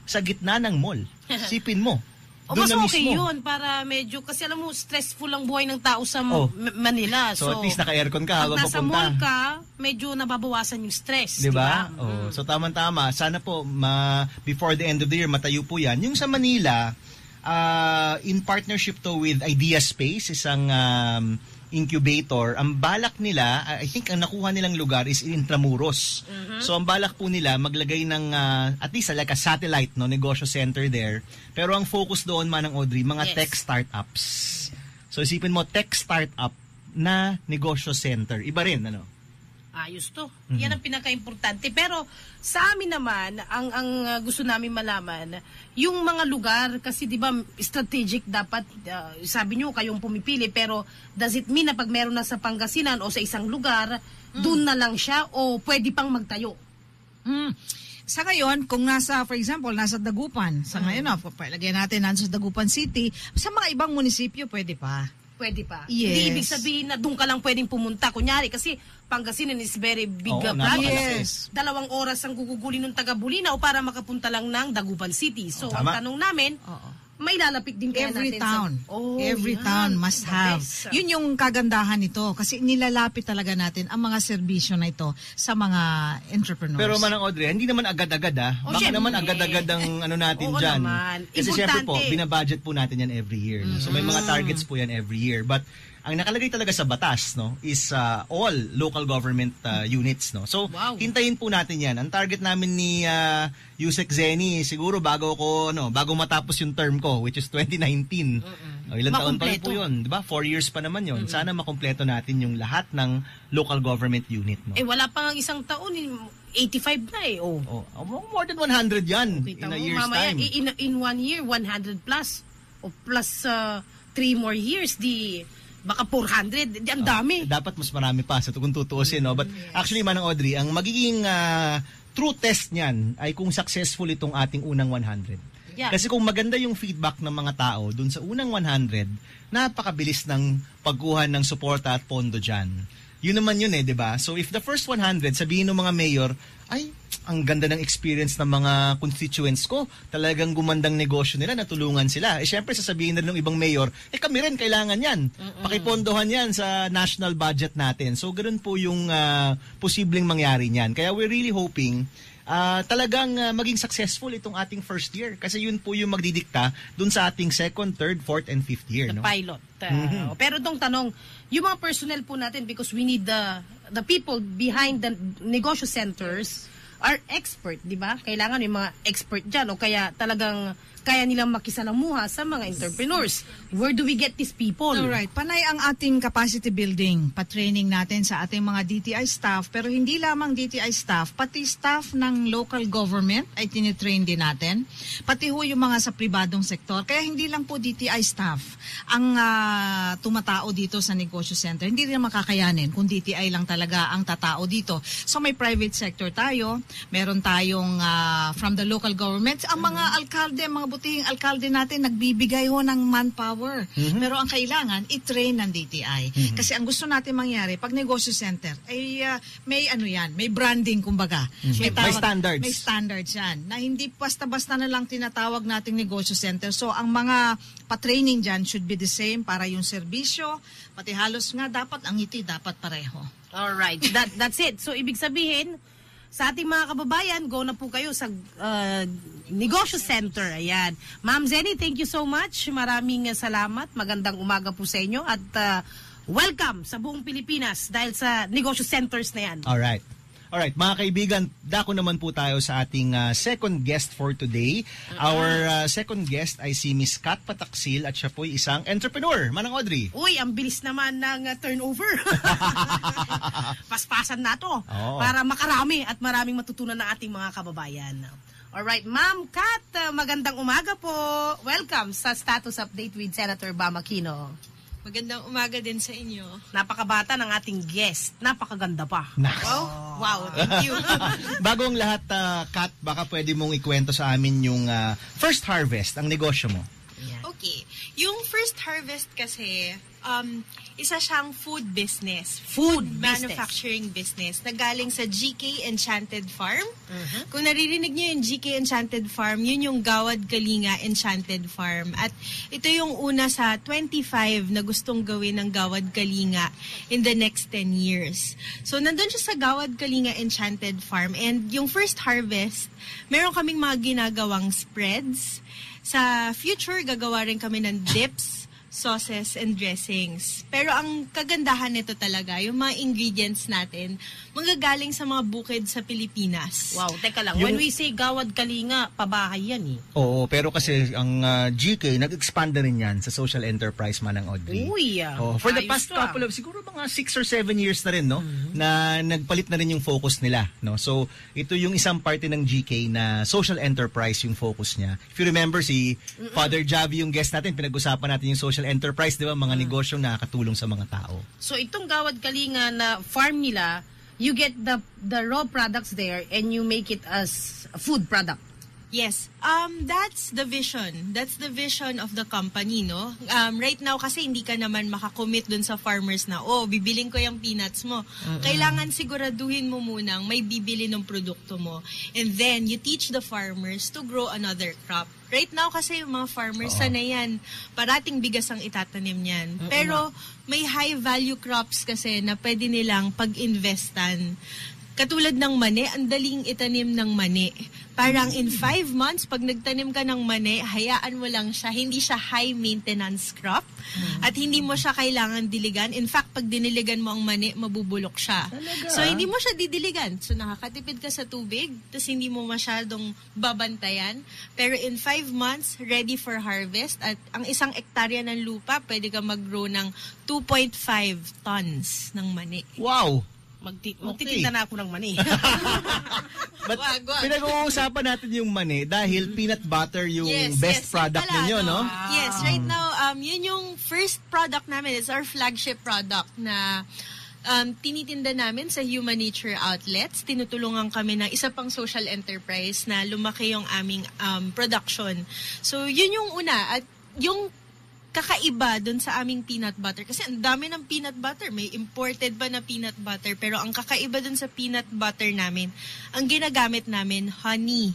sa gitna ng mall. Sipin mo. O Doon mas na okay mismo. yun para medyo, kasi alam mo, stressful ang buhay ng tao sa Oh. Manila. So, at least naka-aircon ka habang pag nasa papunta. mall ka, medyo nababawasan yung stress. Di Diba? ba? So tama-tama. Sana po before the end of the year matayo po 'yan. Yung sa Manila, in partnership to with Idea Space, isang incubator, ang balak nila, I think ang nakuha nilang lugar is in Intramuros. So ang balak po nila maglagay ng at least like a satellite negosyo center there. Pero ang focus doon, Manang Audrey, mga Yes. tech startups. So isipin mo, tech startup na negosyo center. Iba rin, ano? Ayos to. Yan ang pinaka-importante. Pero sa amin naman, ang gusto namin malaman, yung mga lugar, kasi di ba strategic dapat, sabi nyo kayong pumipili, pero does it mean na pag meron na sa Pangasinan o sa isang lugar, doon na lang siya o pwede pang magtayo? Sa ngayon, kung for example, nasa Dagupan, sa ngayon, lagyan natin nasa Dagupan City, sa mga ibang munisipyo, pwede pa. Pwede pa. Yes. Hindi ibig sabihin na doon ka lang pwedeng pumunta. Kunyari, kasi Pangasinan is very big Oo, province. yes. 2 oras ang guguguli ng taga-Bulinaw para makapunta lang ng Dagupan City. So, ang Tama. tanong namin, may lalapit din kaya Every natin town. Every yan. town must The have. best. Yun yung kagandahan nito kasi nilalapit talaga natin ang mga serbisyo na ito sa mga entrepreneurs. Pero Manang Audrey, hindi naman agad-agad Oh, Baka syempre. naman agad-agad ang natin Oo dyan. naman. Kasi syempre po, Importante. binabudget po natin yan every year. No? So may mga targets po yan every year. But ang nakalagay talaga sa batas is all local government units. No? So Wow. hintayin po natin yan. Ang target namin ni Yusek Zeni, siguro bago matapos yung term ko, which is 2019. Ilang taon pa rin po Makumpleto. yun. Diba? 4 years pa naman yun. Sana makumpleto natin yung lahat ng local government unit. No? Wala pa nga isang taon, 85 na More than 100 yan Kita in a mo, year's mamaya, time. in 1 year, 100 plus. O plus 3 more years, baka 400. Ang dami. Dapat mas marami pa sa kung tutuusin. No? But actually, Manang Audrey, ang magiging true test niyan ay kung successful itong ating unang 100. Yeah. Kasi kung maganda yung feedback ng mga tao dun sa unang 100, napakabilis ng pagkuha ng suporta at pondo dyan. Yun naman yun di ba? So if the first 100, sabihin ng mga mayor, ay, ang ganda ng experience ng mga constituents ko, talagang gumandang negosyo nila, natulungan sila. Syempre, sasabihin na ng ibang mayor, kami rin, kailangan yan. Pakipondohan yan sa national budget natin. So, ganoon po yung posibleng mangyari niyan. Kaya we're really hoping talagang maging successful itong ating first year. Kasi yun po yung magdidikta dun sa ating second, third, fourth, and fifth year. The no? pilot. Pero itong tanong, yung mga personnel po natin, because we need the people behind the negosyo centers are expert, di ba? Kailangan yung mga expert dyan o kaya talagang kaya nilang makisalamuha sa mga entrepreneurs. Where do we get these people? Alright, panay ang ating capacity building, pa-training natin sa ating mga DTI staff, pero hindi lamang DTI staff, pati staff ng local government ay tinitrain din natin, pati ho yung mga sa pribadong sektor. Kaya hindi lang po DTI staff ang tumatao dito sa negosyo center. Hindi rin makakayanin kung DTI lang talaga ang tatao dito. So may private sector tayo, meron tayong from the local government, ang mga alkalde, mga butihing alkalde natin nagbibigay ho ng manpower. Pero ang kailangan, i-train ng DTI. Kasi ang gusto natin mangyari, pag negosyo center, ay may may branding kumbaga. May standards. May standards yan. Na hindi basta-basta na lang tinatawag nating negosyo center. So ang mga pa-training dyan should be the same para yung serbisyo, pati halos nga dapat ang ngiti dapat pareho. Alright, that's it. So ibig sabihin, sa ating mga kababayan, go na po kayo sa negosyo center. Ayan. Ma'am Zenny, thank you so much. Maraming salamat. Magandang umaga po sa inyo at welcome sa buong Pilipinas dahil sa negosyo centers na yan. Alright. Alright, mga kaibigan, dako naman po tayo sa ating second guest for today. Our second guest ay si Miss Kat Pataksil at siya po ay isang entrepreneur. Manang Audrey. Uy, ang bilis naman ng turnover. Paspasan na to Oo. para makarami at maraming matutunan ng ating mga kababayan. Alright, Ma'am Kat, magandang umaga po. Welcome sa Status Update with Senator Bam Aquino. Magandang umaga din sa inyo. Napakabata ng ating guest. Napakaganda pa. Wow, thank you. Bago ang lahat, Kat, baka pwede mong ikwento sa amin yung first harvest, ang negosyo mo. Okay. Yung first harvest kasi, isa siyang food business. Food manufacturing business na galing sa GK Enchanted Farm. Kung naririnig niyo yung GK Enchanted Farm, yun yung Gawad Kalinga Enchanted Farm. At ito yung una sa 25 na gustong gawin ng Gawad Kalinga in the next 10 years. So, nandun siya sa Gawad Kalinga Enchanted Farm. And yung first harvest, meron kaming mga ginagawang spreads. Sa future, gagawa rin kami ng dips, sauces, and dressings. Pero ang kagandahan nito talaga, yung mga ingredients natin, manggagaling sa mga bukid sa Pilipinas. Wow, teka lang. When we say Gawad Kalinga, pabahay yan eh. Oo, pero kasi ang GK, nag-expand na rin yan sa social enterprise, Manang Audrey. Uy, For the ayos past to, couple of, siguro mga 6 or 7 years na rin, no? Na nagpalit na rin yung focus nila, no? So, ito yung isang parte ng GK na social enterprise yung focus niya. If you remember, si Father Javi yung guest natin, pinag-usapan natin yung social enterprise, di ba? Mga negosyong nakakatulong sa mga tao. So, itong Gawad Kalinga na farm nila, you get the raw products there and you make it as a food product. Yes. That's the vision. That's the vision of the company, no? Right now kasi hindi ka naman makakommit dun sa farmers na, bibiling ko yung peanuts mo. Kailangan siguraduhin mo munang may bibili ng produkto mo. And then, you teach the farmers to grow another crop. Right now kasi yung mga farmers, sanay yan. Parating bigas ang itatanim niyan. Pero may high value crops kasi na pwede nilang pag-investan. Katulad ng mani, ang daling itanim ng mani. Parang in 5 months, pag nagtanim ka ng mani, hayaan mo lang siya. Hindi siya high maintenance crop. At hindi mo siya kailangan diligan. In fact, pag diniligan mo ang mani, mabubulok siya. Talaga? So, hindi mo siya didiligan. So, nakakatipid ka sa tubig. Tapos, hindi mo masyadong babantayan. Pero in 5 months, ready for harvest. At ang isang ektarya ng lupa, pwede ka mag-grow ng 2.5 tons ng mani. Wow! Magtitinda na ako ng mani. But pinag-uusapan natin yung mani dahil peanut butter yung best product ninyo, no? Yes, right now, yun yung first product namin. It's our flagship product na tinitinda namin sa Human Nature outlets. Tinutulungan kami ng isa pang social enterprise na lumaki yung aming production. So, yun yung una. At yung kakaiba dun sa aming peanut butter. Kasi ang dami ng peanut butter. May imported pa na peanut butter. Pero ang kakaiba dun sa peanut butter namin, ang ginagamit namin, honey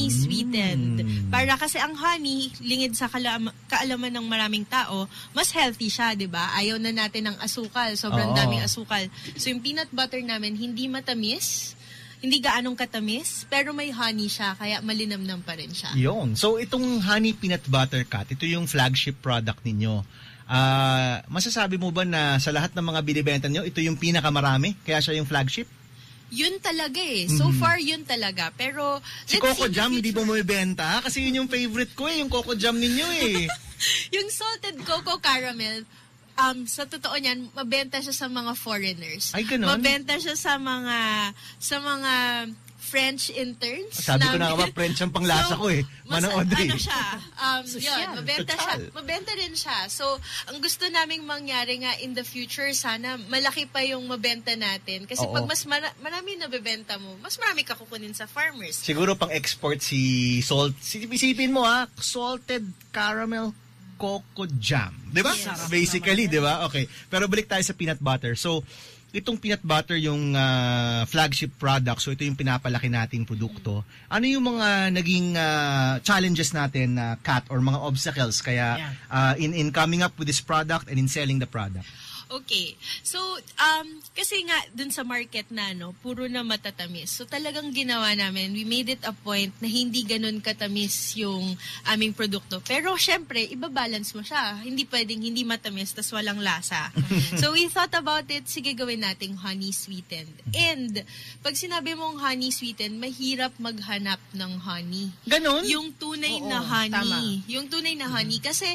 sweetened. Para kasi ang honey, lingid sa kaalaman ng maraming tao, mas healthy siya, 'di ba? Ayaw na natin ng asukal, sobrang daming asukal. So yung peanut butter namin hindi matamis, hindi gaanong katamis, pero may honey siya, kaya malinamnam pa rin siya. Yun. So itong honey peanut butter cut, ito yung flagship product ninyo. Masasabi mo ba na sa lahat ng mga binibenta nyo, ito yung pinakamarami? Kaya siya yung flagship? Yun talaga eh. So far, yun talaga. Pero, si Coco Jam, hindi ba mabibenta? Kasi yun yung favorite ko eh, yung Coco Jam ninyo eh. Yung salted cocoa caramel, sa totoo niyan, mabenta siya sa mga foreigners. Ay, ganun? Mabenta siya sa mga French interns. Sabi ko na nga, French ang panglasa ko eh. Manang Audrey. Ano siya? Yun, mabenta siya. Mabenta rin siya. So, ang gusto naming mangyari nga in the future, sana malaki pa yung mabenta natin. Kasi pag mas marami nabebenta mo, mas marami ka kukunin sa farmers. Siguro pang export si isipin mo salted caramel coco jam. Diba? Yes. Basically, diba? Okay. Pero balik tayo sa peanut butter. So, itong peanut butter yung flagship product. So ito yung pinapalaki nating produkto. Ano yung mga naging challenges natin Kat, or mga obstacles kaya in coming up with this product and in selling the product? Okay. So, kasi nga, dun sa market na, puro na matatamis. So, talagang ginawa namin, we made it a point na hindi ganun katamis yung aming produkto. Pero, syempre, ibabalance mo siya. Hindi pwedeng hindi matamis, tas walang lasa. So, we thought about it, sige gawin nating honey sweetened. And, pag sinabi mong honey sweetened, mahirap maghanap ng honey. Ganun? Yung tunay na honey. Tama. Yung tunay na honey. Kasi,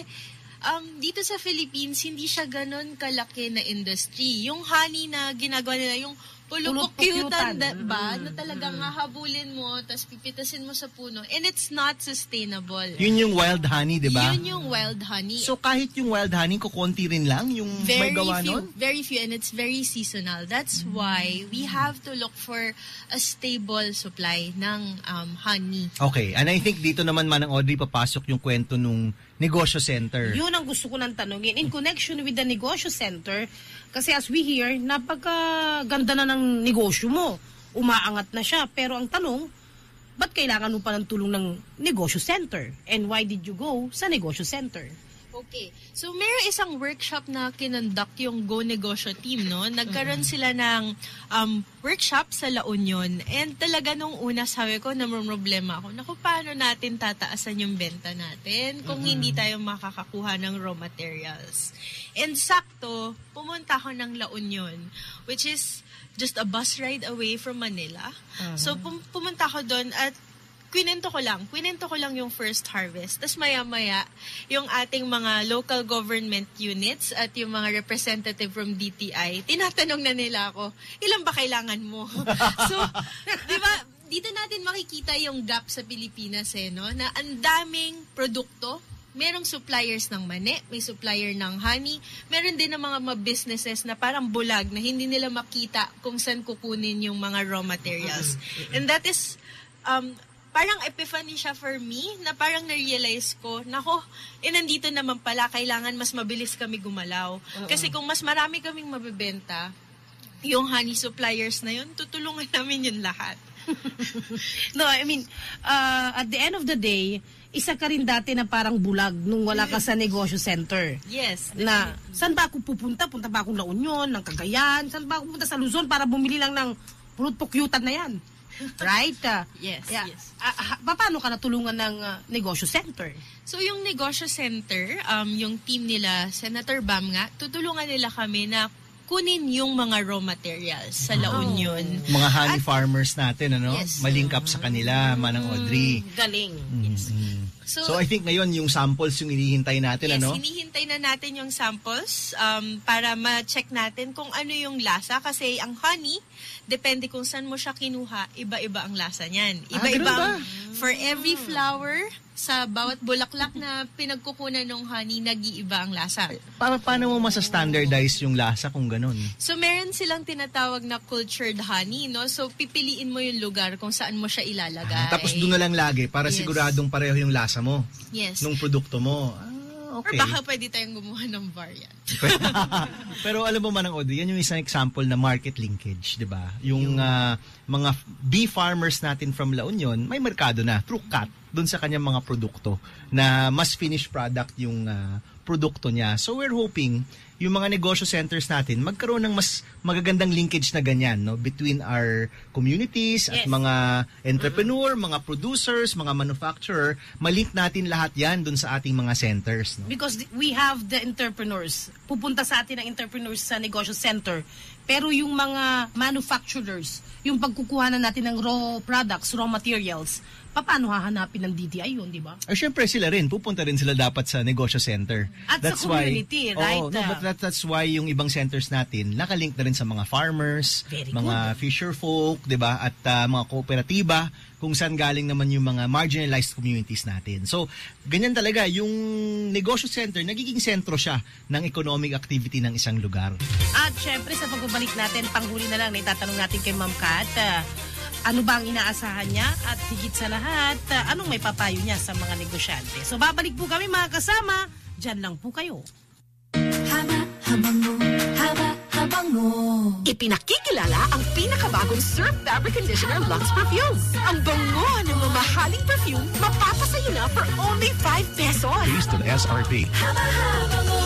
dito sa Philippines, hindi siya ganun kalaki na industry. Yung honey na ginagawa nila, yung pulupok-kyutan, ba? Na talagang hahabulin mo, tapos pipitasin mo sa puno. And it's not sustainable. Yun yung wild honey, di ba? Yun yung wild honey. So kahit yung wild honey, kukunti rin lang yung may gawa nun? Very few, and it's very seasonal. That's why we have to look for a stable supply ng honey. Okay, and I think dito naman Manang Audrey papasok yung kwento nung negosyo center. Yun ang gusto ko nang tanongin. In connection with the negosyo center, kasi as we hear, napakaganda na ng negosyo mo. Umaangat na siya. Pero ang tanong, ba't kailangan mo pa ng tulong ng negosyo center? And why did you go sa negosyo center? Okay. So, mayroong isang workshop na kinonduct yung Go Negosyo team, no? Nagkaroon sila ng workshop sa La Union. And talaga nung una, sabi ko, namumroblema ako. Naku, paano natin tataasan yung benta natin kung hindi tayo makakakuha ng raw materials? And sakto, pumunta ako ng La Union, which is just a bus ride away from Manila. So, pumunta ako doon at kwinento ko lang yung first harvest. Tapos maya-maya, yung ating mga local government units at yung mga representative from DTI, tinatanong na nila ako, ilan ba kailangan mo? So, di ba, dito natin makikita yung gap sa Pilipinas no? Na ang daming produkto, merong suppliers ng mani, may supplier ng honey, meron din ng mga businesses na parang bulag na hindi nila makita kung saan kukunin yung mga raw materials. And that is, parang epiphany siya for me, na parang na-realize ko, nako, nandito naman pala, kailangan mas mabilis kami gumalaw. Kasi kung mas marami kaming mabibenta, yung honey suppliers na yun, tutulungan namin yun lahat. No, I mean, at the end of the day, isa ka rin dati na parang bulag nung wala ka sa negosyo center. Yes. Na, saan ba ako pupunta? Punta ba akong La Union, ng Cagayan? Saan ba ako pupunta sa Luzon para bumili lang ng pulot-pukyutan na yan? Right? Yes, yes. Paano ka natulungan ng negosyo center? So, yung negosyo center, yung team nila, Senator Bam nga, tutulungan nila kami na kunin yung mga raw materials sa La Union. Mga honey farmers natin, ano? Yes. Malink up sa kanila, Manang Audrey. Galing. Yes. So I think ngayon yung samples yung hinihintay natin, yes, ano? hinihintay na natin yung samples para ma-check natin kung ano yung lasa. Kasi ang honey, depende kung saan mo siya kinuha, iba-iba ang lasa niyan. Iba-iba. For every flower, sa bawat bulaklak na pinagkukunan ng honey, nag-iiba ang lasa. Paano mo masa-standardize yung lasa kung ganun? So, meron silang tinatawag na cultured honey, no? So, pipiliin mo yung lugar kung saan mo siya ilalagay. Tapos doon na lang lagi para siguradong pareho yung lasa mo. Yes. Nung produkto mo. Okay. Or baka pwede tayong gumawa ng variant. Pero alam mo man Audrey, yan yung isang example na market linkage, di ba? Yung mga bee farmers natin from La Union, may merkado na through CAT doon sa kanyang mga produkto na mas finished product yung produkto niya. So we're hoping yung mga negosyo centers natin magkaroon ng mas magagandang linkage na ganyan, no, between our communities at mga entrepreneur, mga producers, mga manufacturer, malink natin lahat yan dun sa ating mga centers, no? Because we have the entrepreneurs. Pupunta sa atin ang entrepreneurs sa negosyo center. Pero yung mga manufacturers, yung pagkukuha na natin ng raw products, raw materials, paano hahanapin ng DTI yun, di ba? Syempre sila rin, pupunta rin sila dapat sa negosyo center. At that's sa community, right? No, but that's why yung ibang centers natin nakalink na rin sa mga farmers, mga fisher folk, di ba? At mga kooperatiba, kung saan galing naman yung mga marginalized communities natin. So, ganyan talaga, yung negosyo center, nagiging sentro siya ng economic activity ng isang lugar. At syempre, sa pagbabalik natin, panghuli na lang, itatanong natin kay Ma'am Kat, ano ba ang inaasahan niya at higit sa lahat, anong may papayo niya sa mga negosyante. So babalik po kami mga kasama, dyan lang po kayo. Haba-habang mo. Ipinakikilala ang pinakabagong Surf Fabric Conditioner Luxe Perfume. Ang bango ng mamahaling perfume, mapapasayo na for only 5 pesos. Based on SRP. Haba-habang mo.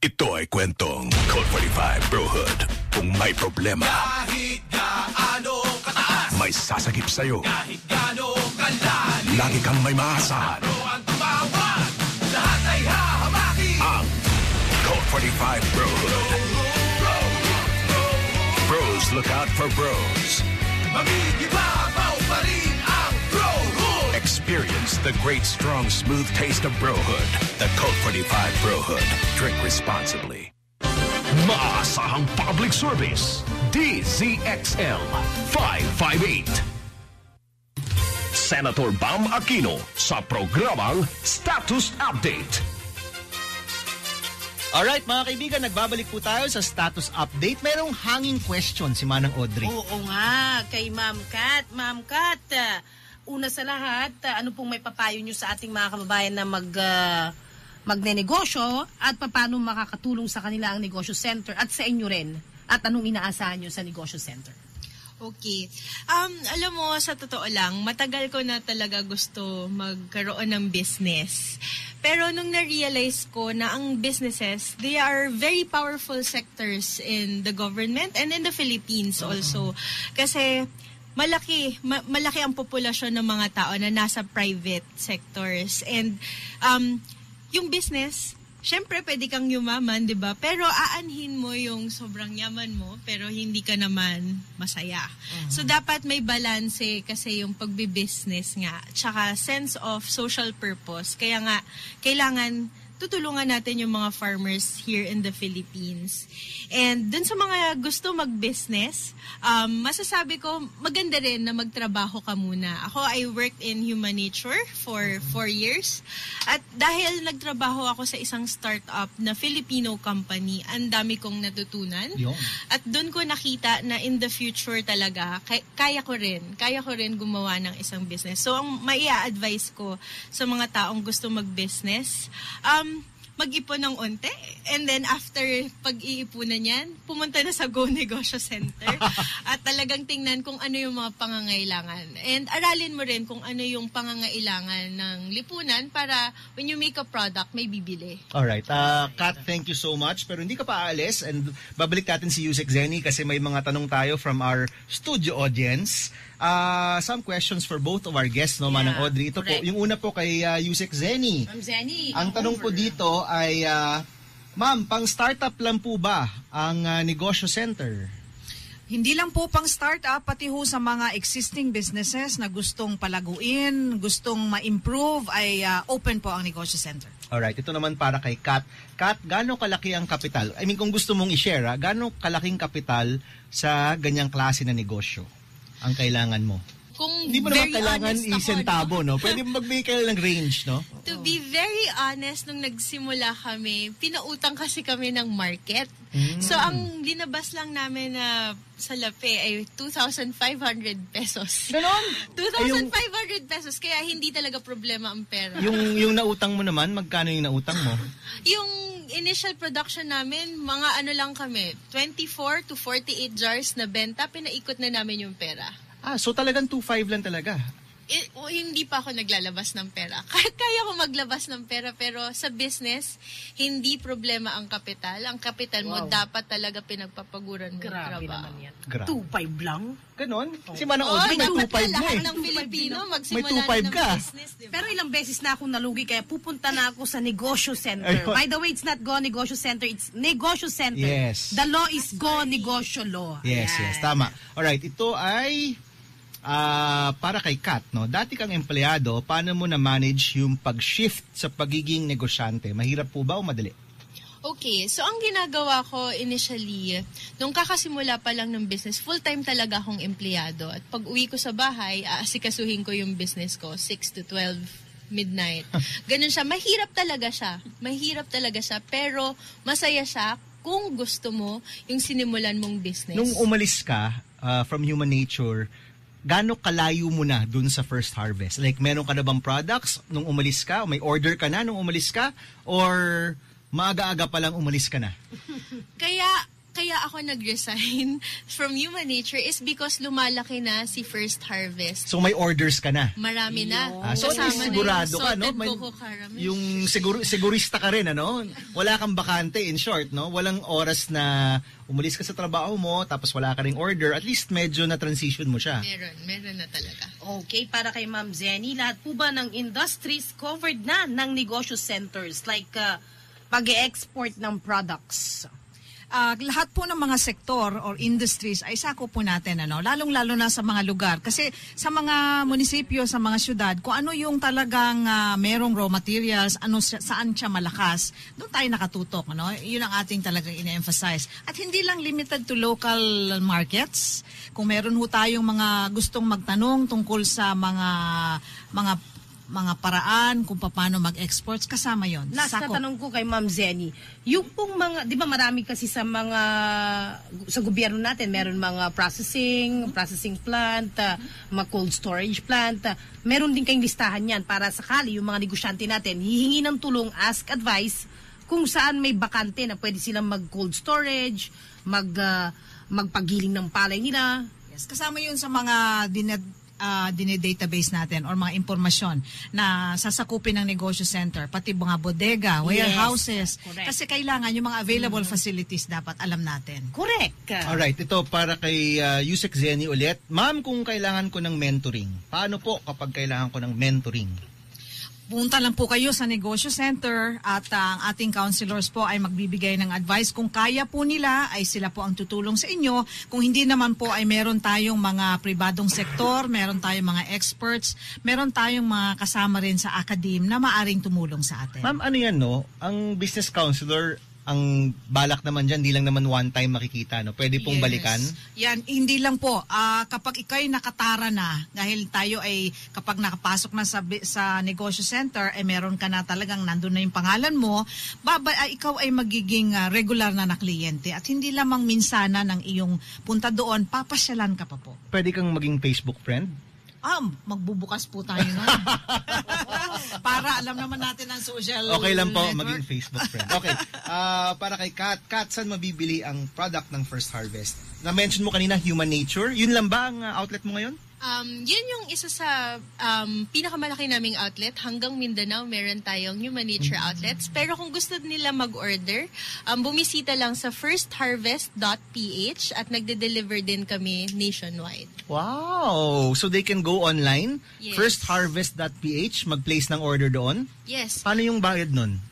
Ito ay kwentong Code 45 Brohood. Kung may problema, kahit gaano kataas, may sasagip sa'yo, kahit gaano kalalim, lagi kang may maasahan. pero ang tumawag, lahat ay hahamaki. Ang Code 45 Brohood. Bros look out for bros. Magigibabaw pa rin ang Brohood. Experience the great, strong, smooth taste of Brohood. The Code 45 Brohood. Drink responsibly. Maasahang public service. DZXL 558. Senator Bam Aquino sa programang Status Update. Alright mga kaibigan, nagbabalik po tayo sa status update. Mayroong hanging question si Manang Audrey. Oo nga, kay Ma'am Kat. Ma'am Kat, una sa lahat, ano pong may papayo nyo sa ating mga kababayan na magnenegosyo at paano makakatulong sa kanila ang negosyo center at sa inyo rin? At anong inaasahan nyo sa negosyo center? Okay. Alam mo, sa totoo lang, matagal ko na talaga gusto magkaroon ng business. Pero nung na-realize ko na ang businesses, they are very powerful sectors in the government and in the Philippines also. Kasi malaki ang populasyon ng mga tao na nasa private sectors. And yung business, syempre pwede kang yumaman, 'di ba? Pero aanhin mo yung sobrang yaman mo pero hindi ka naman masaya. So dapat may balanse kasi yung pagbi-business nga, tsaka sense of social purpose. Kaya nga kailangan tutulungan natin yung mga farmers here in the Philippines. And dun sa mga gusto mag-business, masasabi ko, maganda rin na magtrabaho ka muna. Ako, I worked in Human Nature for 4 years. At dahil nagtrabaho ako sa isang startup na Filipino company, ang dami kong natutunan. At dun ko nakita na in the future talaga, kaya ko rin gumawa ng isang business. So, ang maia-advise ko sa mga taong gusto mag-business, mag-ipon ng onte. And then after pag-iipunan yan, pumunta na sa Go Negosyo Center. At talagang tingnan kung ano yung mga pangangailangan. And aralin mo rin kung ano yung pangangailangan ng lipunan para when you make a product, may bibili. Alright. Kat, thank you so much. Pero hindi ka pa aalis. And babalik natin si Yusek Zenny kasi may mga tanong tayo from our studio audience. Some questions for both of our guests, no, Manang Audrey. Ito correct. po, yung una po kay Yusek Zenny. Ma'am Zenny, ang tanong po dito ay, Ma'am, pang startup lang po ba ang negosyo center? Hindi lang po pang startup, pati ho sa mga existing businesses na gustong palaguin, gustong ma-improve, ay open po ang Negosyo Center. Alright, ito naman para kay Kat. Kat, gaano kalaki ang kapital? I mean, kung gusto mong i-share, gaano kalaking kapital sa ganyang klase na negosyo ang kailangan mo? Kung Hindi mo naman very kailangan honest ako, isentabo, no? Pwede mo magbigay ka ng range, no? To be very honest, nung nagsimula kami, pinautang kasi kami ng market. So, ang linabas lang namin na salapi ay 2,500 pesos. Ganon? 2,500 pesos, kaya hindi talaga problema ang pera. Yung nautang mo naman, magkano yung nautang mo? Yung initial production namin, mga ano lang kami, 24 to 48 jars na benta, pinaikot na namin yung pera. So talagang 2.5 lang talaga. Hindi pa ako naglalabas ng pera. Kaya ko maglabas ng pera, pero sa business, hindi problema ang kapital. Ang kapital mo, dapat talaga pinagpapaguran mo. Grabe naman yan. Grabe. 2.5 lang? Ganon? Si Manang Audrey, may 2.5 na lahat eh. ng Pilipino magsimula May 2.5 na ng ka. business, diba? Pero ilang beses na akong nalugi, kaya pupunta na ako sa Negosyo Center. Ayun. By the way, it's not Go Negosyo Center, it's Negosyo Center. Yes. The law is Go Negosyo Law. Yes, Ayan. yes. Tama. Alright, ito ay para kay Kat, no? Dati kang empleyado, paano mo na-manage yung pag-shift sa pagiging negosyante? Mahirap po ba o madali? Okay, so ang ginagawa ko initially, nung kakasimula pa lang ng business, full-time talaga akong empleyado. At pag uwi ko sa bahay, aasikasuhin ko yung business ko, 6 to 12 midnight. Ganun siya. Mahirap talaga siya. Pero masaya siya kung gusto mo yung sinimulan mong business. Nung umalis ka from Human Nature, gaano kalayo mo na dun sa first harvest? Like, meron ka na bang products nung umalis ka? O may order ka na nung umalis ka? Or maaga-aga pa lang umalis ka na? Kaya ako nag-resign from Human Nature is because lumalaki na si First Harvest. So may orders ka na? Marami na. So at least sigurado ka, no? Yung sigurista ka rin, ano? Wala kang bakante, in short, no? Walang oras na umalis ka sa trabaho mo, tapos wala ka ring order. At least medyo na-transition mo siya. Meron na talaga. Okay, para kay Ma'am Zenny, lahat po ba ng industries covered na ng negosyo centers? Like pag-export ng products? Lahat po ng mga sektor or industries ay sako po natin, lalong-lalo na sa mga lugar. Kasi sa mga munisipyo, sa mga syudad, kung ano yung talagang merong raw materials, saan siya malakas, doon tayo nakatutok. Yun ang ating talagang ine-emphasize. At hindi lang limited to local markets. Kung meron ho tayong mga gustong magtanong tungkol sa mga paraan kung paano mag-exports, kasama yon. Last na tanong ko kay Ma'am Zenny, yung pong mga, di ba marami kasi sa gobyerno natin, meron mga processing plant, mga cold storage plant, meron din kayong listahan yan para sakali yung mga negosyante natin, hihingi ng tulong, ask advice, kung saan may bakante na pwede silang mag-cold storage, magpagiling ng palay nila. Yes, kasama yun sa mga database natin or mga impormasyon na sasakupin ng negosyo center, pati mga bodega, warehouses. Yes, kasi kailangan yung mga available facilities dapat alam natin. Correct. Alright, ito para kay Yusek Zenny ulit. Ma'am, kung kailangan ko ng mentoring, paano po kapag kailangan ko ng mentoring? Punta lang po kayo sa Negosyo Center at ang ating counselors po ay magbibigay ng advice. Kung kaya po nila, ay sila po ang tutulong sa inyo. Kung hindi naman po, ay meron tayong mga pribadong sektor, meron tayong mga experts, meron tayong mga kasama rin sa academe na maaring tumulong sa atin. Ma'am, ano yan, no? Ang business counselor, ang balak naman dyan, hindi lang naman one time makikita, no? Pwede pong balikan? Yan, hindi lang po. Kapag ikaw'y nakatara na, dahil tayo ay kapag nakapasok na sa negosyo center, ay meron ka na talagang nandun na yung pangalan mo, ikaw ay magiging regular na kliyente. At hindi lamang minsana ng iyong punta doon, papasyalan ka pa po. Pwede kang maging Facebook friend? Magbubukas po tayo nun. Para alam naman natin ang social okay lang po, network. maging Facebook friend. Okay, para kay Kat, saan mabibili ang product ng First Harvest? Na-mention mo kanina, Human Nature. Yun lang ba ang outlet mo ngayon? Yun yung isa sa pinakamalaki naming outlet. Hanggang Mindanao, meron tayong Human Nature outlets. Pero kung gusto nila mag-order, bumisita lang sa firstharvest.ph at nagde-deliver din kami nationwide. Wow! So they can go online, Yes. firstharvest.ph, mag-place ng order doon? Yes. Paano yung bayad nun?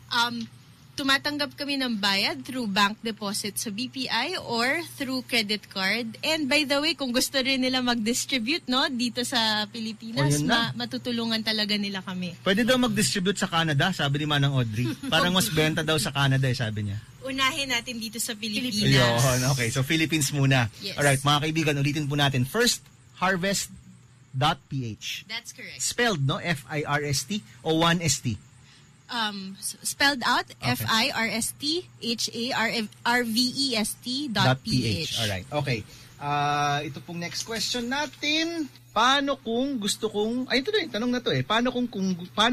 tumatanggap kami ng bayad through bank deposit sa BPI or through credit card. And by the way, kung gusto rin nila mag-distribute dito sa Pilipinas, matutulungan talaga nila kami. Pwede daw mag-distribute sa Canada, sabi ni Manang Audrey. Parang mas benta daw sa Canada, sabi niya. Unahin natin dito sa Pilipinas. Yun, okay. So Philippines muna. Yes. Alright, mga kaibigan, ulitin po natin. Firstharvest.ph. That's correct. Spelled, no? F-I-R-S-T o 1-S-T? Spelled out, Okay. FIRSTHARVEST.ph. Alright, okay. Ito pong next question natin. Paano kung gusto kong, ito na yung tanong na to paano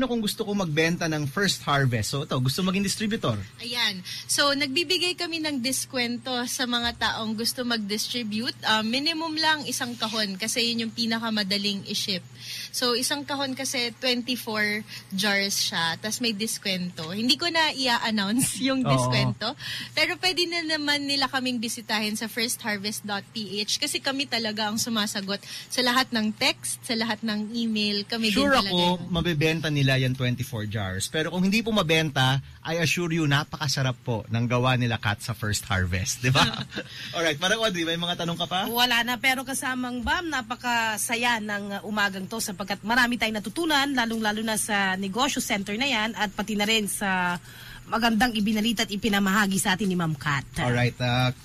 kung gusto kong magbenta ng First Harvest? So ito, gusto maging distributor. Ayan. So, nagbibigay kami ng diskwento sa mga taong gusto mag-distribute. Minimum lang 1 kahon kasi yun yung pinakamadaling i-ship. So, 1 kahon kasi 24 jars siya, tas may diskwento. Hindi ko na i-announce yung diskwento, pero pwede na naman nila kaming bisitahin sa firstharvest.ph kasi kami talaga ang sumasagot sa lahat ng text, sa lahat ng email. Kami Sure din talaga. ako, mabebenta nila yan 24 jars. Pero kung hindi po mabenta, I assure you, napakasarap po ng gawa nila Kat sa First Harvest. Di ba? Alright, Parang Audrey, may mga tanong ka pa? Wala na, pero kasamang Bam, napakasaya ng umagang to sapagkat marami tayong natutunan, lalong-lalo na sa negosyo center na yan at pati na rin sa magandang ibinalita at ipinamahagi sa atin ni Ma'am Kat. Alright,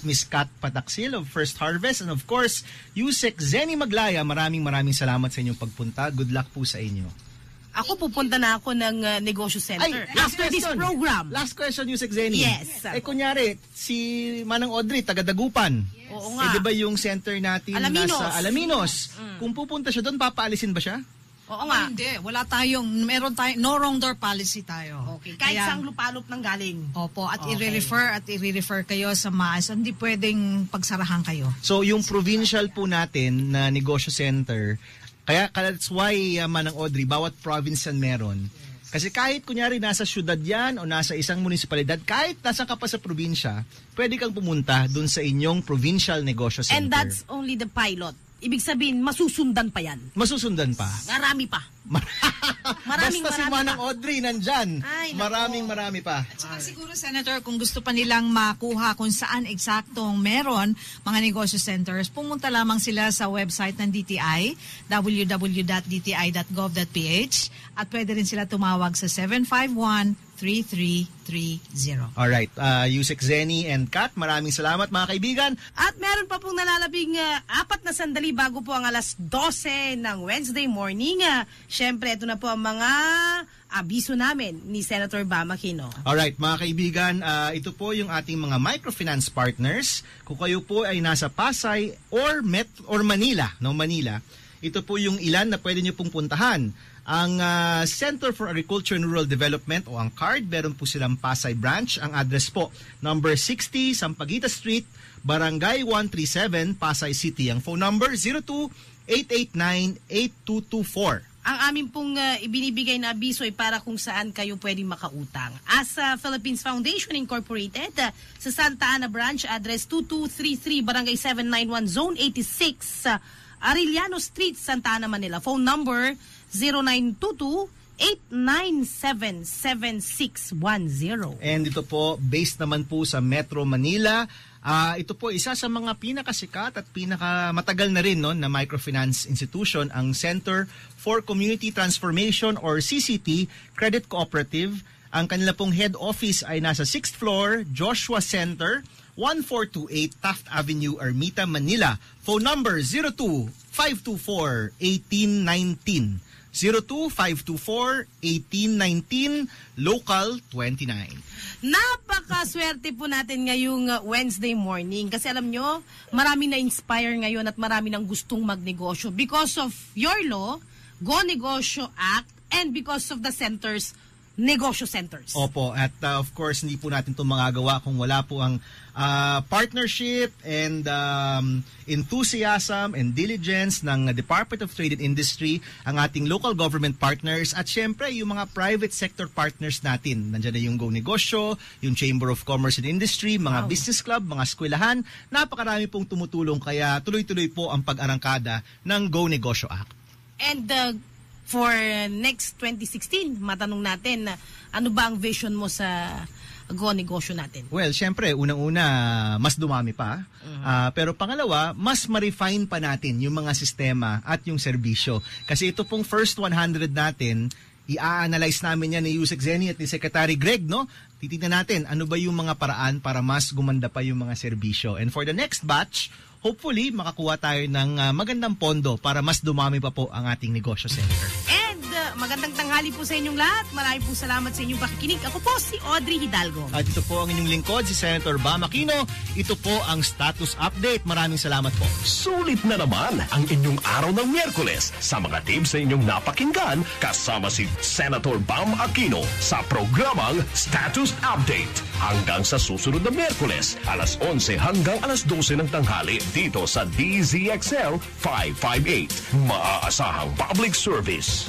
Miss Kat Pataksil of First Harvest and of course, Yusek Zenny Maglaya, maraming salamat sa inyong pagpunta. Good luck po sa inyo. Ako pupunta na ako ng negosyo center. After this program. Last question, Yusek Zenny. Yes. Kunyari, si Manang Audrey, taga-Dagupan. Yes. Oo nga. Di ba yung center natin nasa Alaminos? Kung pupunta siya doon, papaalisin ba siya? Oo nga. Hindi, meron tayong no wrong door policy tayo. Okay. Kahit Kaya, sang lupalop ng galing. Opo, at i-refer kayo sa MAS. Hindi pwedeng pagsarahan kayo. So, yung provincial po natin na negosyo center, kaya that's why, Manang Audrey, bawat province yan meron. Kasi kahit kunyari nasa syudad yan o nasa isang munisipalidad, kahit nasa ka pa sa probinsya, pwede kang pumunta dun sa inyong provincial negosyo center. And that's only the pilot. Ibig sabihin, masusundan pa yan. Masusundan pa. Marami pa. Basta si Manang Audrey nandyan. Ay, marami pa. At saka siguro, Senator, kung gusto pa nilang makuha kung saan eksaktong meron mga negosyo centers, pumunta lamang sila sa website ng DTI, www.dti.gov.ph, at pwede rin sila tumawag sa 751-3330. Alright, Yusek Zenny and Kat, maraming salamat mga kaibigan. At meron pa pong nalalabing 4 na sandali bago po ang alas 12 ng Wednesday morning. Siyempre, ito na po ang mga abiso namin ni Senator Bam Aquino. Alright, mga kaibigan, ito po yung ating mga microfinance partners. Kung kayo po ay nasa Pasay or Manila, ito po yung ilan na pwede nyo pong puntahan. Ang Center for Agriculture and Rural Development o ang CARD, meron po silang Pasay branch. Ang address po, number 60 Sampaguita Street, Barangay 137, Pasay City. Ang phone number, 02-889-8224. Ang amin pong ibinibigay na abiso ay para kung saan kayo pwedeng makautang. As Philippines Foundation Incorporated, sa Santa Ana Branch, address 2233, Barangay 791, Zone 86, Arellano Street, Santa Ana, Manila. Phone number 0922-897-7610. And ito po, based naman po sa Metro Manila. Ito po, isa sa mga pinakasikat at pinakamatagal na rin na microfinance institution, ang Center for Community Transformation or CCT Credit Cooperative. Ang kanila pong head office ay nasa 6th floor, Joshua Center, 1428 Taft Avenue, Ermita, Manila. Phone number 02-524-1819. 02-524-1819, local 29. Napakaswerte po natin ngayong Wednesday morning kasi alam nyo, marami na-inspire ngayon at marami nang gustong magnegosyo because of your law, Go Negosyo Act, and because of the centers, negosyo centers. Opo, at of course, hindi po natin ito magagawa kung wala po ang partnership and enthusiasm and diligence ng Department of Trade and Industry, ang ating local government partners, at syempre yung mga private sector partners natin. Nandiyan na yung Go Negosyo, yung Chamber of Commerce and Industry, mga business club, mga eskwelahan. Napakarami pong tumutulong, kaya tuloy-tuloy po ang pag-arangkada ng Go Negosyo Act. And for next 2016, matanong natin, ano ba ang vision mo sa Go Negosyo natin? Well, syempre, unang-una, mas dumami pa. Pero pangalawa, mas ma-refine pa natin yung mga sistema at yung serbisyo. Kasi ito pong first 100 natin, i-analyze namin yan ni Yusek Zeni at ni Secretary Greg, no? Titignan natin ano ba yung mga paraan para mas gumanda pa yung mga serbisyo. And for the next batch, hopefully, makakuha tayo ng magandang pondo para mas dumami pa po ang ating negosyo center. And magandang tanghali po sa inyong lahat. Maraming po salamat sa inyong pakikinig. Ako po si Audrey Hidalgo. At ito po ang inyong lingkod, si Senator Bam Aquino. Ito po ang status update. Maraming salamat po. Sulit na naman ang inyong araw ng Miyerkules sa mga tips sa inyong napakinggan kasama si Senator Bam Aquino sa programang Status Update. Hanggang sa susunod na Miyerkules, alas 11 hanggang alas 12 ng tanghali dito sa DZXL 558. Maaasahang public service.